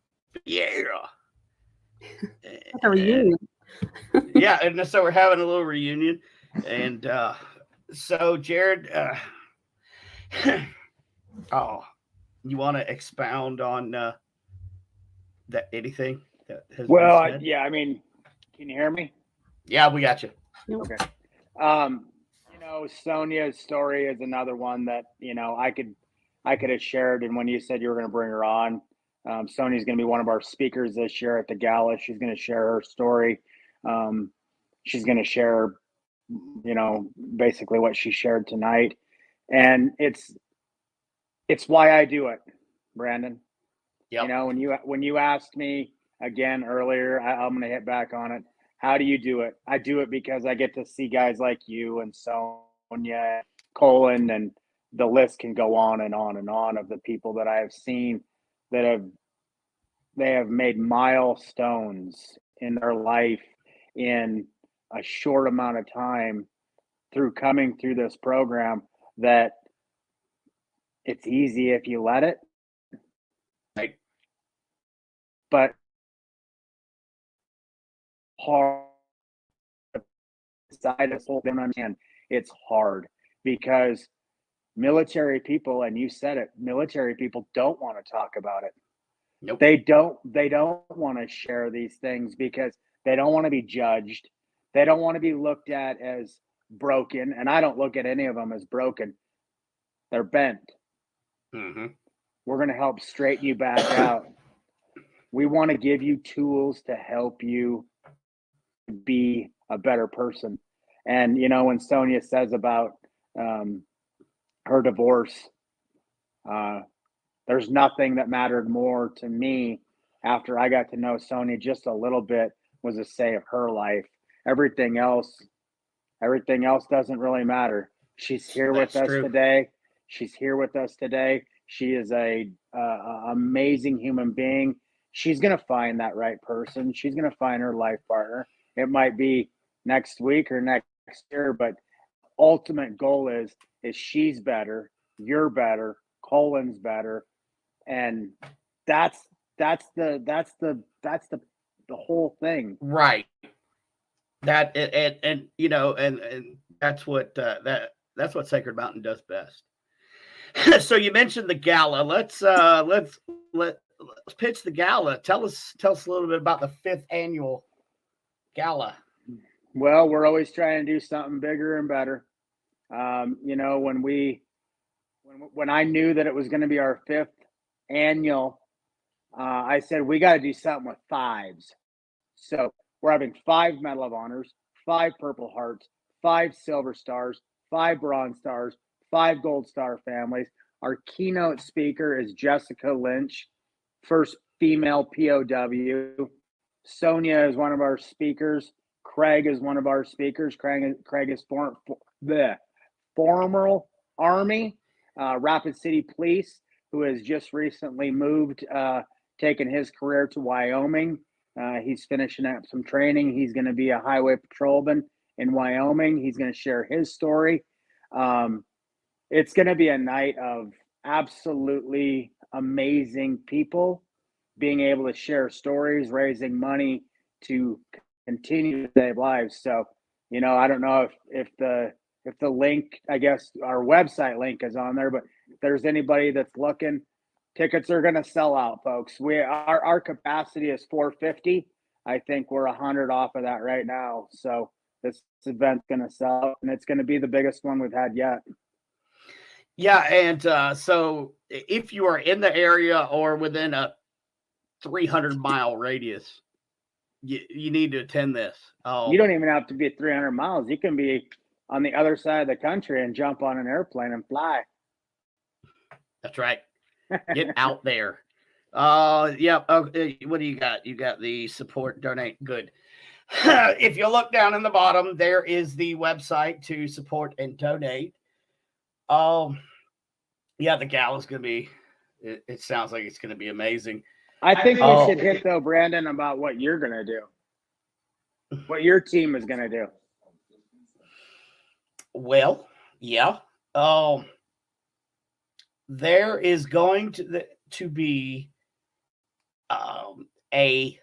S7: Like a reunion.
S2: yeah. And so we're having a little reunion. And so Jerrid, oh, you want to expound on that anything that has
S3: Well,
S2: been said?
S3: yeah, I mean, can you hear me?
S2: Yeah, we got you.
S3: Okay. You know, Sonia's story is another one that, you know, I could have shared. And when you said you were going to bring her on, Sonia's going to be one of our speakers this year at the gala. She's going to share her story. She's going to share you know, basically what she shared tonight. And it's why I do it, Brandon.
S2: Yep.
S3: You know, when you asked me again earlier, I'm going to hit back on it. How do you do it? I do it because I get to see guys like you and Sonia, Colan, and the list can go on and on and on of the people that I have seen that they have made milestones in their life in a short amount of time through coming through this program, that it's easy if you let it.
S2: Right.
S3: But hard side of whole thing, understand it's hard because military people, and you said it, military people don't want to talk about it.
S2: Nope.
S3: They don't want to share these things because they don't want to be judged. They don't want to be looked at as broken, and I don't look at any of them as broken. They're bent.
S2: Mm-hmm.
S3: We're going to help straighten you back out. We want to give you tools to help you be a better person. And, you know, when Sonia says about her divorce, there's nothing that mattered more to me after I got to know Sonia just a little bit was to save her life. Everything else doesn't really matter. She's here with us today. She's here with us today. She is a amazing human being. She's going to find that right person. She's going to find her life partner. It might be next week or next year, but ultimate goal is she's better, you're better, Colan's better, and that's the whole thing.
S2: Right. That and you know, and that's what that's what Sacred Mountain does best. So you mentioned the gala. Let's pitch the gala. Tell us a little bit about the 5th annual gala.
S3: Well, we're always trying to do something bigger and better. You know, when I knew that it was going to be our 5th annual, I said we got to do something with 5s. So we're having 5 Medal of Honors, 5 Purple Hearts, 5 Silver Stars, 5 Bronze Stars, 5 Gold Star families. Our keynote speaker is Jessica Lynch, first female POW. Sonia is one of our speakers. Craig is one of our speakers. Craig is former Army, Rapid City Police, who has just recently moved, taken his career to Wyoming. He's finishing up some training. He's going to be a highway patrolman in Wyoming. He's going to share his story. It's going to be a night of absolutely amazing people being able to share stories, raising money to continue to save lives. So, you know, I don't know if the link, I guess our website link is on there, but if there's anybody that's looking, tickets are going to sell out, folks. Our capacity is 450. I think we're 100 off of that right now. So this event's going to sell out, and it's going to be the biggest one we've had yet.
S2: Yeah, and so if you are in the area or within a 300-mile radius, you need to attend this.
S3: You don't even have to be 300 miles. You can be on the other side of the country and jump on an airplane and fly.
S2: That's right. Get out there. Yeah. What do you got? You got the support, donate. Good. If you look down in the bottom, there is the website to support and donate. Yeah, the gala's going to be, it sounds like it's going to be amazing.
S3: I think we should hit, though, Brandon, about what you're going to do, what your team is going to do.
S2: Well, yeah. There is going to be a,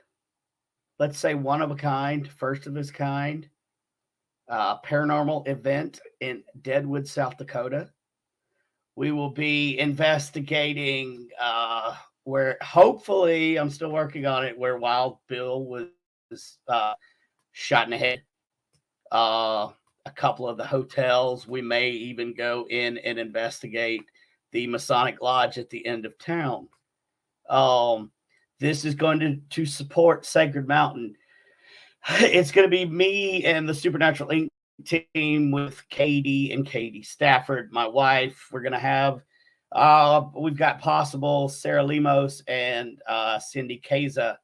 S2: let's say, one of a kind, first of its kind, paranormal event in Deadwood, South Dakota. We will be investigating where, hopefully, I'm still working on it, where Wild Bill was shot in the head. A couple of the hotels. We may even go in and investigate the Masonic Lodge at the end of town. This is going to support Sacred Mountain. It's going to be me and the Supernatural Inc. team with Katie and Katie Stafford, my wife. We're gonna have we've got possible Sarah Lemos and Cindy Kaza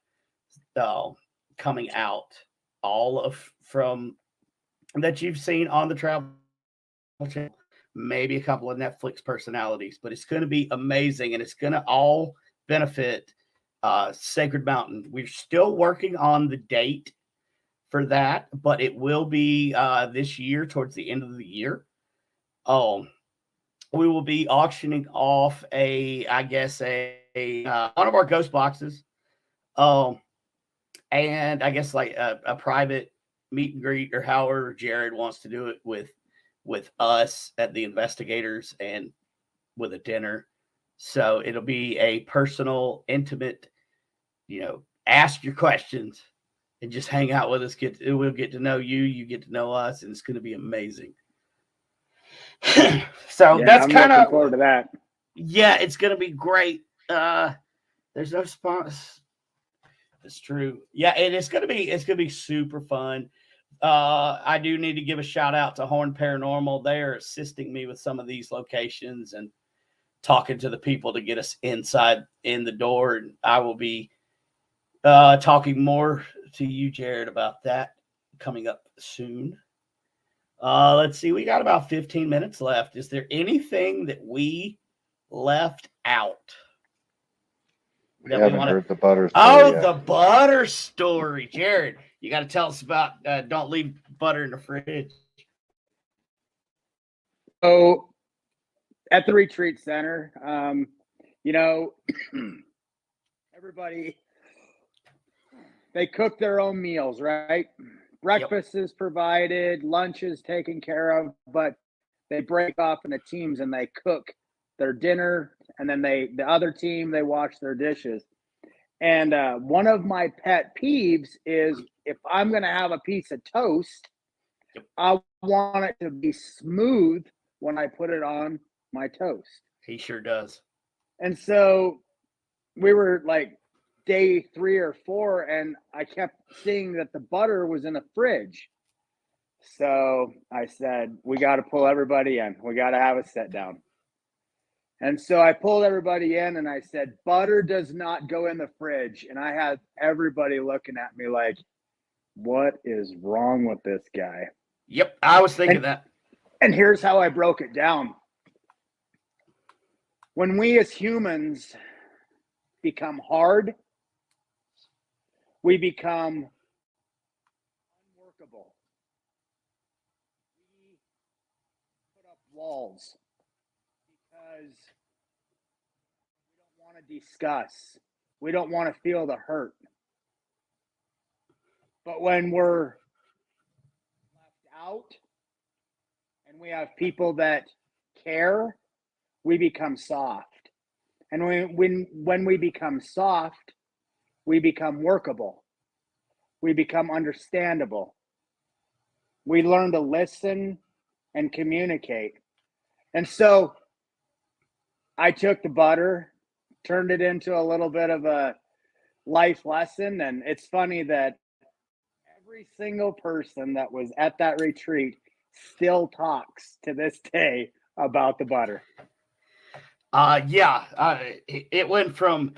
S2: coming out, all of from that you've seen on the Travel Channel, maybe a couple of Netflix personalities, but it's going to be amazing, and it's going to all benefit Sacred Mountain. We're still working on the date for that, but it will be this year, towards the end of the year. We will be auctioning off one of our ghost boxes, and I guess like a private meet and greet, or however Jerrid wants to do it with us at the Investigators, and with a dinner. So it'll be a personal, intimate, ask your questions and just hang out with us. We'll get to know you, you get to know us, and it's going to be amazing. So
S3: Yeah,
S2: that's
S3: I'm
S2: kind
S3: looking
S2: of
S3: forward to that.
S2: Yeah, it's going to be great. There's no sponsor. It's true. Yeah, and it's gonna be super fun. I do need to give a shout out to Horn Paranormal. They are assisting me with some of these locations and talking to the people to get us inside in the door. And I will be talking more to you, Jerrid, about that coming up soon. Let's see. We got about 15 minutes left. Is there anything that we left out?
S4: We haven't heard the butter story
S2: Oh,
S4: yet.
S2: the butter story. Jerrid, you got to tell us about don't leave butter in the fridge.
S3: So at the retreat center, everybody, they cook their own meals, right? Breakfast is provided, lunch is taken care of, but they break off into teams and they cook their dinner, and then the other team, they wash their dishes. And one of my pet peeves is, if I'm going to have a piece of toast, I want it to be smooth when I put it on my toast.
S2: He sure does.
S3: And so we were like day 3 or 4, and I kept seeing that the butter was in the fridge. So I said, we got to pull everybody in. We got to have a sit down. And so I pulled everybody in and I said, butter does not go in the fridge. And I had everybody looking at me like, what is wrong with this guy?
S2: Yep, I was thinking that.
S3: And here's how I broke it down. When we as humans become hard, we become unworkable. We put up walls because we don't want to discuss. We don't want to feel the hurt. But when we're left out and we have people that care, we become soft. And when we become soft, we become workable. We become understandable. We learn to listen and communicate. And so I took the butter, turned it into a little bit of a life lesson. And it's funny that every single person that was at that retreat still talks to this day about the butter.
S2: It went from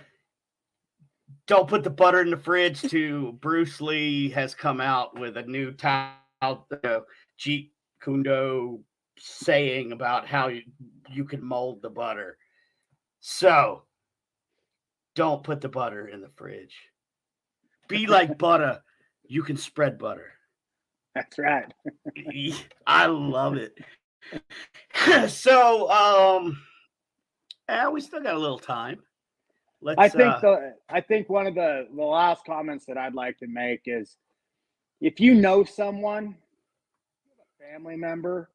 S2: don't put the butter in the fridge to Bruce Lee has come out with a new Jeet Kune Do saying about how you can mold the butter. So don't put the butter in the fridge. Be like butter. You can spread butter.
S3: That's right.
S2: I love it. So, we still got a little time.
S3: I think one of the last comments that I'd like to make is, if you know someone, if you have a family member,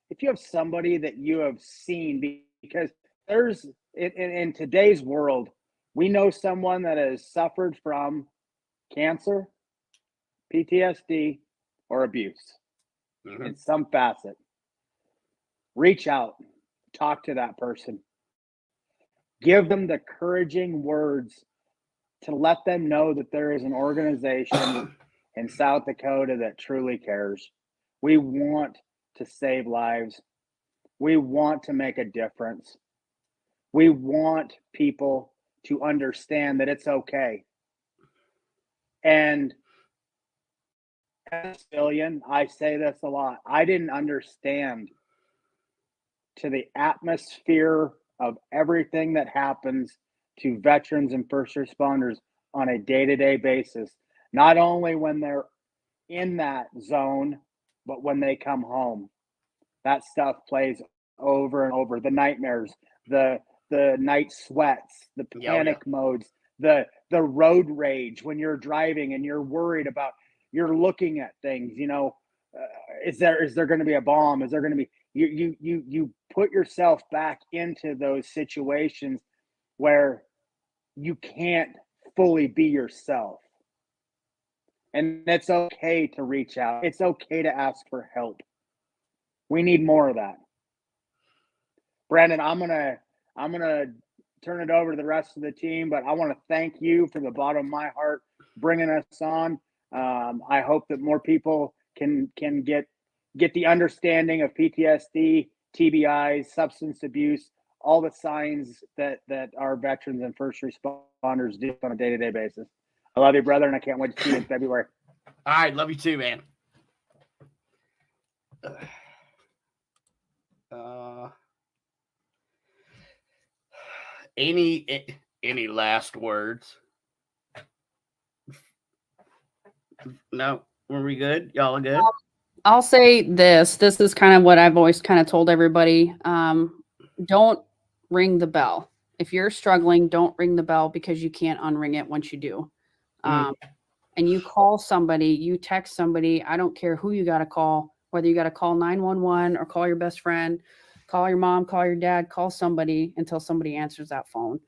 S3: if you have somebody that you have seen, because there's in today's world, we know someone that has suffered from cancer, PTSD, or abuse in some facet. Reach out, talk to that person. Give them the encouraging words to let them know that there is an organization in South Dakota that truly cares. We want to save lives. We want to make a difference. We want people to understand that it's okay. And as a civilian, I say this a lot. I didn't understand to the atmosphere of everything that happens to veterans and first responders on a day-to-day basis, not only when they're in that zone, but when they come home. That stuff plays over and over. The nightmares, the night sweats, the panic modes, the road rage when you're driving and you're worried about, you're looking at things, is there going to be a bomb? Is there going to be, you put yourself back into those situations where you can't fully be yourself. And it's okay to reach out. It's okay to ask for help. We need more of that. Brandon, I'm gonna turn it over to the rest of the team, but I want to thank you from the bottom of my heart bringing us on. I hope that more people can get the understanding of PTSD, TBIs, substance abuse, all the signs that our veterans and first responders do on a day-to-day basis. I love you, brother, and I can't wait to see you in February.
S2: All right, love you too, man. Any last words? No, were we good? Y'all are good?
S7: I'll say this. This is kind of what I've always kind of told everybody. Don't ring the bell. If you're struggling, don't ring the bell because you can't unring it once you do. And you call somebody, you text somebody, I don't care who you got to call, whether you got to call 911 or call your best friend, call your mom, call your dad, call somebody until somebody answers that phone.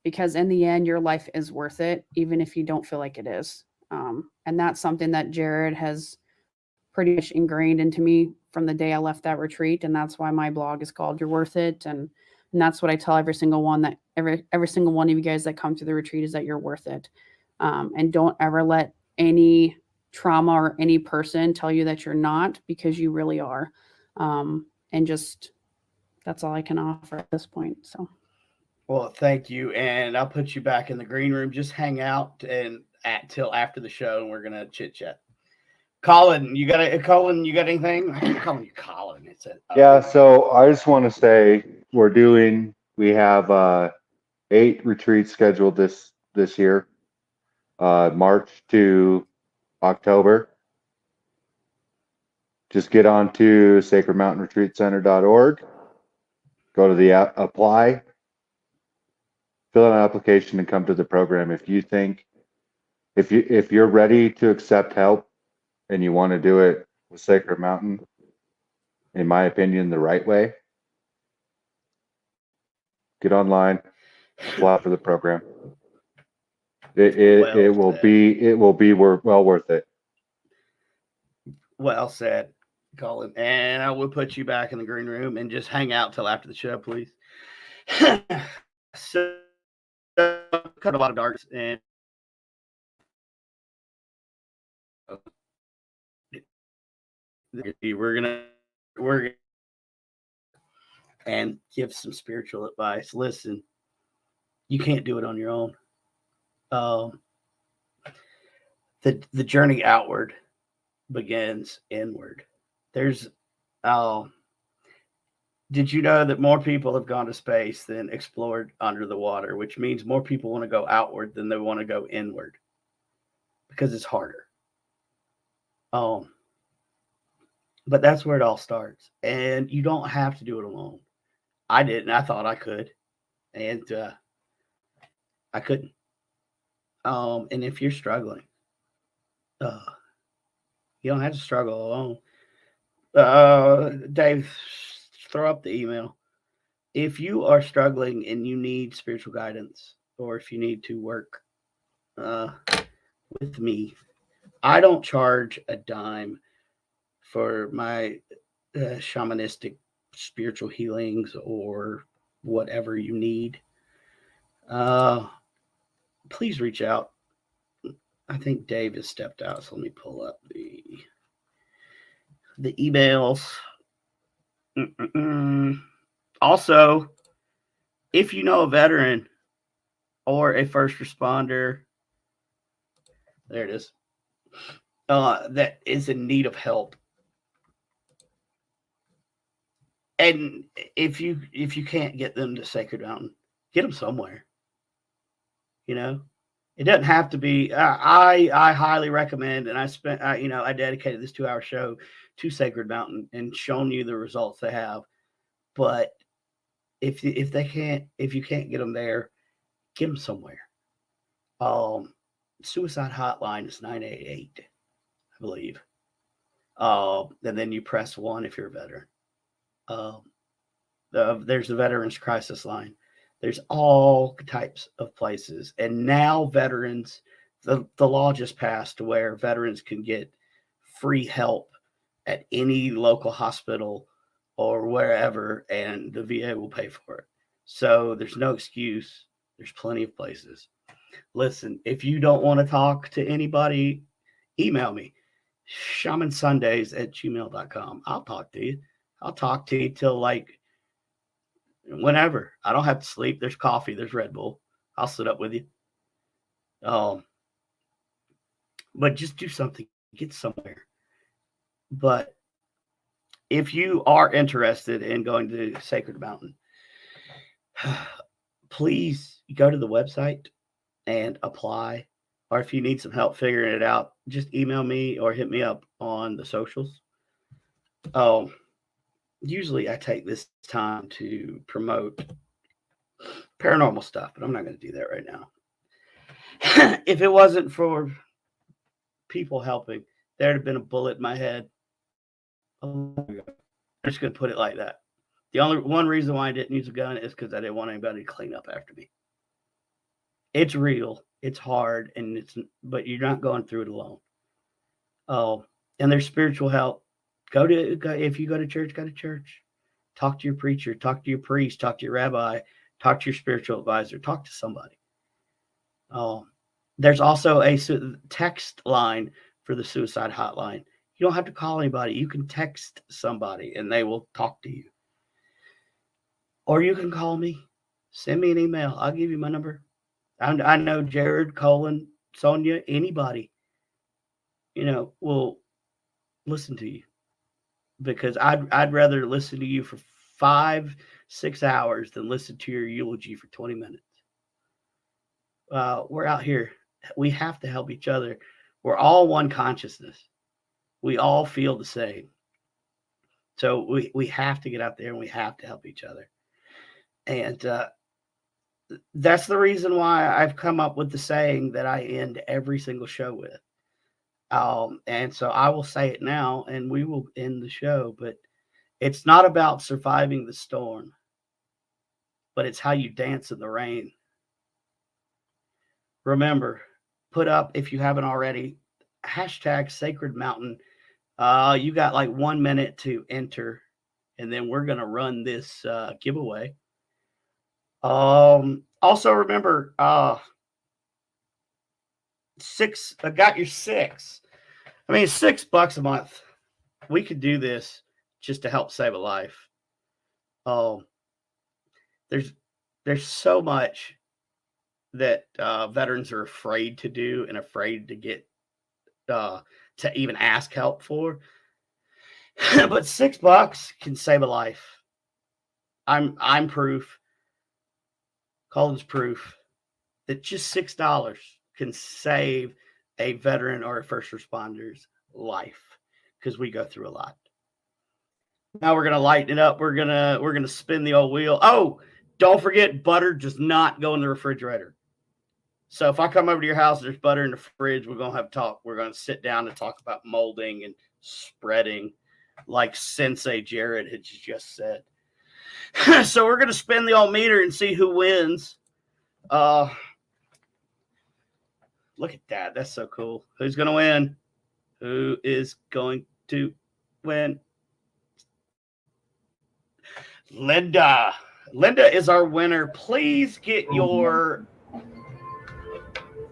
S7: Because in the end, your life is worth it, even if you don't feel like it is. And that's something that Jerrid has pretty much ingrained into me from the day I left that retreat. And that's why my blog is called You're Worth It. And that's what I tell every single one, that every single one of you guys that come to the retreat is that you're worth it. And don't ever let any trauma or any person tell you that you're not, because you really are. And just, that's all I can offer at this point. So.
S2: Well, thank you. And I'll put you back in the green room. Just hang out till after the show, and we're going to chit chat. Colan, you got anything? I keep calling you Colan.
S4: Yeah. So I just want to say we have 8 retreats scheduled this year, March to October. Just get on to sacredmountainretreatcenter.org, go to the apply, fill out an application, and come to the program. If you're ready to accept help and you want to do it with Sacred Mountain, in my opinion, the right way, get online, apply for the program. It will be well worth it.
S2: Well said, Colin. And I will put you back in the green room and just hang out till after the show, please. So, cut a lot of darks, and we're gonna and give some spiritual advice. Listen, you can't do it on your own. The journey outward begins inward. Did you know that more people have gone to space than explored under the water, which means more people want to go outward than they want to go inward because it's harder. But that's where it all starts. And you don't have to do it alone. I didn't. I thought I could. And I couldn't. And if you're struggling, you don't have to struggle alone. Dave, throw up the email. If you are struggling and you need spiritual guidance, or if you need to work with me, I don't charge a dime for my shamanistic spiritual healings or whatever you need. Please reach out. I think Dave has stepped out, so let me pull up the the emails. Also, if you know a veteran or a first responder, there it is, that is in need of help, and if you can't get them to Sacred Mountain, get them somewhere. You know, it doesn't have to be. I highly recommend, and I dedicated this 2-hour show to Sacred Mountain and shown you the results they have. But if you can't get them there, get them somewhere. Suicide hotline is 988, I believe. And then you press 1 if you're a veteran. There's the Veterans Crisis Line. There's all types of places. And now veterans, the law just passed where veterans can get free help at any local hospital or wherever, and the VA will pay for it. So there's no excuse. There's plenty of places. Listen, if you don't want to talk to anybody, email me, shamansundays@gmail.com. I'll talk to you. I'll talk to you till like whenever. I don't have to sleep. There's coffee. There's Red Bull. I'll sit up with you. But just do something. Get somewhere. But if you are interested in going to Sacred Mountain, please go to the website and apply. Or if you need some help figuring it out, just email me or hit me up on the socials. Usually I take this time to promote paranormal stuff, but I'm not going to do that right now. If it wasn't for people helping, there'd have been a bullet in my head. I'm just going to put it like that. The only one reason why I didn't use a gun is because I didn't want anybody to clean up after me. It's real. It's hard, but you're not going through it alone. And there's spiritual help. If you go to church, go to church. Talk to your preacher, talk to your priest, talk to your rabbi, talk to your spiritual advisor, talk to somebody. There's also a text line for the suicide hotline. You don't have to call anybody. You can text somebody and they will talk to you. Or you can call me. Send me an email. I'll give you my number. I know Jerrid, Colan, Sonia, anybody, will listen to you. Because I'd rather listen to you for 5-6 hours than listen to your eulogy for 20 minutes. We're out here. We have to help each other. We're all one consciousness. We all feel the same. So we have to get out there and we have to help each other. And that's the reason why I've come up with the saying that I end every single show with. And so I will say it now and we will end the show, but it's not about surviving the storm, but it's how you dance in the rain. Remember, put up, if you haven't already, hashtag Sacred Mountain. You got like 1 minute to enter, and then we're going to run this giveaway. Also remember, I got your 6. I mean, $6 a month. We could do this just to help save a life. There's so much that veterans are afraid to do and afraid to get to even ask help for. But $6 can save a life. I'm proof. Colan's proof that just $6 can save a veteran or a first responder's life, because we go through a lot. Now we're gonna lighten it up. We're gonna spin the old wheel. Oh, don't forget, butter does not go in the refrigerator. So if I come over to your house and there's butter in the fridge, we're gonna have a talk. We're gonna sit down and talk about molding and spreading, like Sensei Jerrid had just said. So we're gonna spin the old meter and see who wins. Look at that. That's so cool. Who's going to win? Who is going to win? Linda. Linda is our winner. Please get your...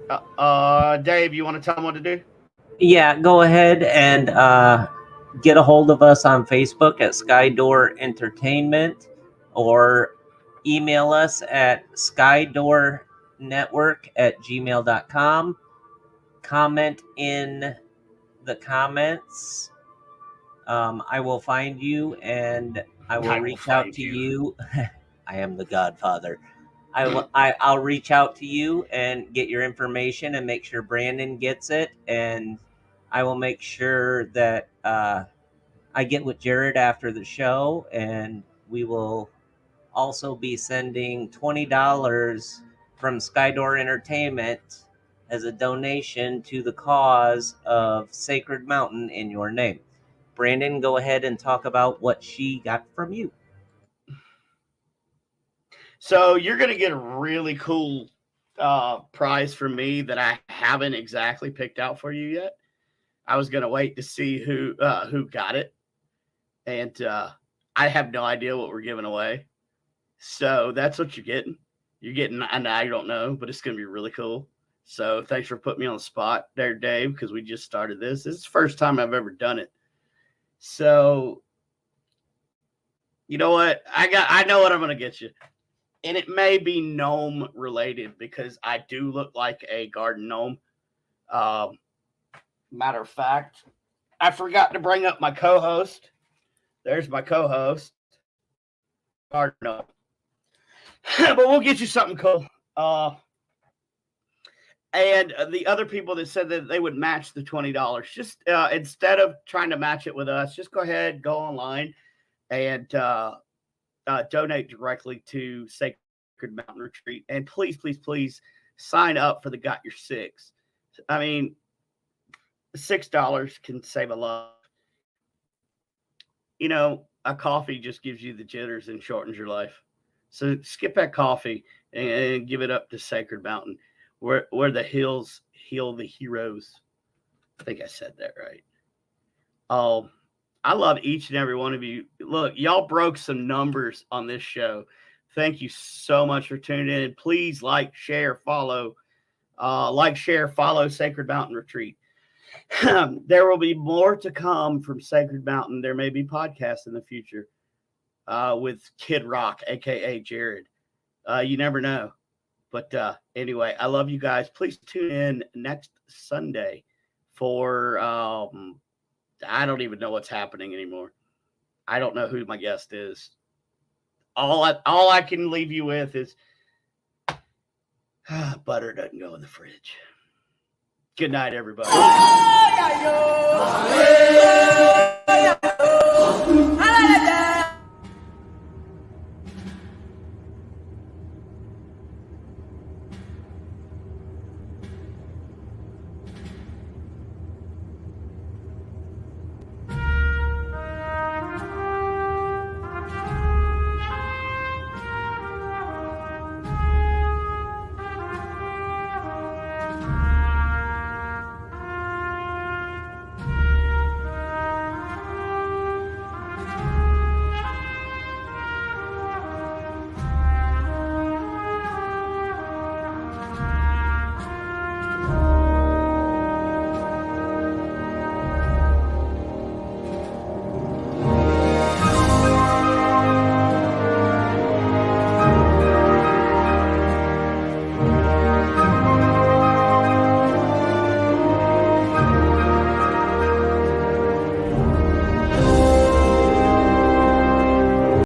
S2: Dave, you want to tell them what to do?
S8: Yeah, go ahead and
S5: get a hold of us on Facebook at Skydoor Entertainment, or email us at skydoornetwork@gmail.com. Comment in the comments. I will find you and I will reach out to you. I am the Godfather. I'll reach out to you and get your information and make sure Brandon gets it, and I will make sure that I get with Jerrid after the show, and we will also be sending $20 from Skydoor Entertainment as a donation to the cause of Sacred Mountain in your name. Brandon, go ahead and talk about what she got from you.
S2: So you're going to get a really cool prize from me that I haven't exactly picked out for you yet. I was going to wait to see who got it, and I have no idea what we're giving away. So that's what you're getting. You're getting, and I don't know, but it's going to be really cool. So thanks for putting me on the spot there, Dave, because we just started this. This is the first time I've ever done it. So you know what? I know what I'm going to get you. And it may be gnome related because I do look like a garden gnome. Matter of fact, I forgot to bring up my co-host. There's my co-host, garden gnome. But we'll get you something cool. And the other people that said that they would match the $20, just instead of trying to match it with us, just go ahead, go online, and donate directly to Sacred Mountain Retreat. And please, please, please sign up for the Got Your Six. I mean, $6 can save a lot. You know, a coffee just gives you the jitters and shortens your life. So skip that coffee and give it up to Sacred Mountain, where the hills heal the heroes. I think I said that right. I love each and every one of you. Look, y'all broke some numbers on this show. Thank you so much for tuning in. Please like, share, follow. Follow Sacred Mountain Retreat. There will be more to come from Sacred Mountain. There may be podcasts in the future with Kid Rock, a.k.a. Jerrid. You never know. But anyway, I love you guys. Please tune in next Sunday for... I don't even know what's happening anymore. I don't know who my guest is. All I can leave you with is butter doesn't go in the fridge. Good night, everybody.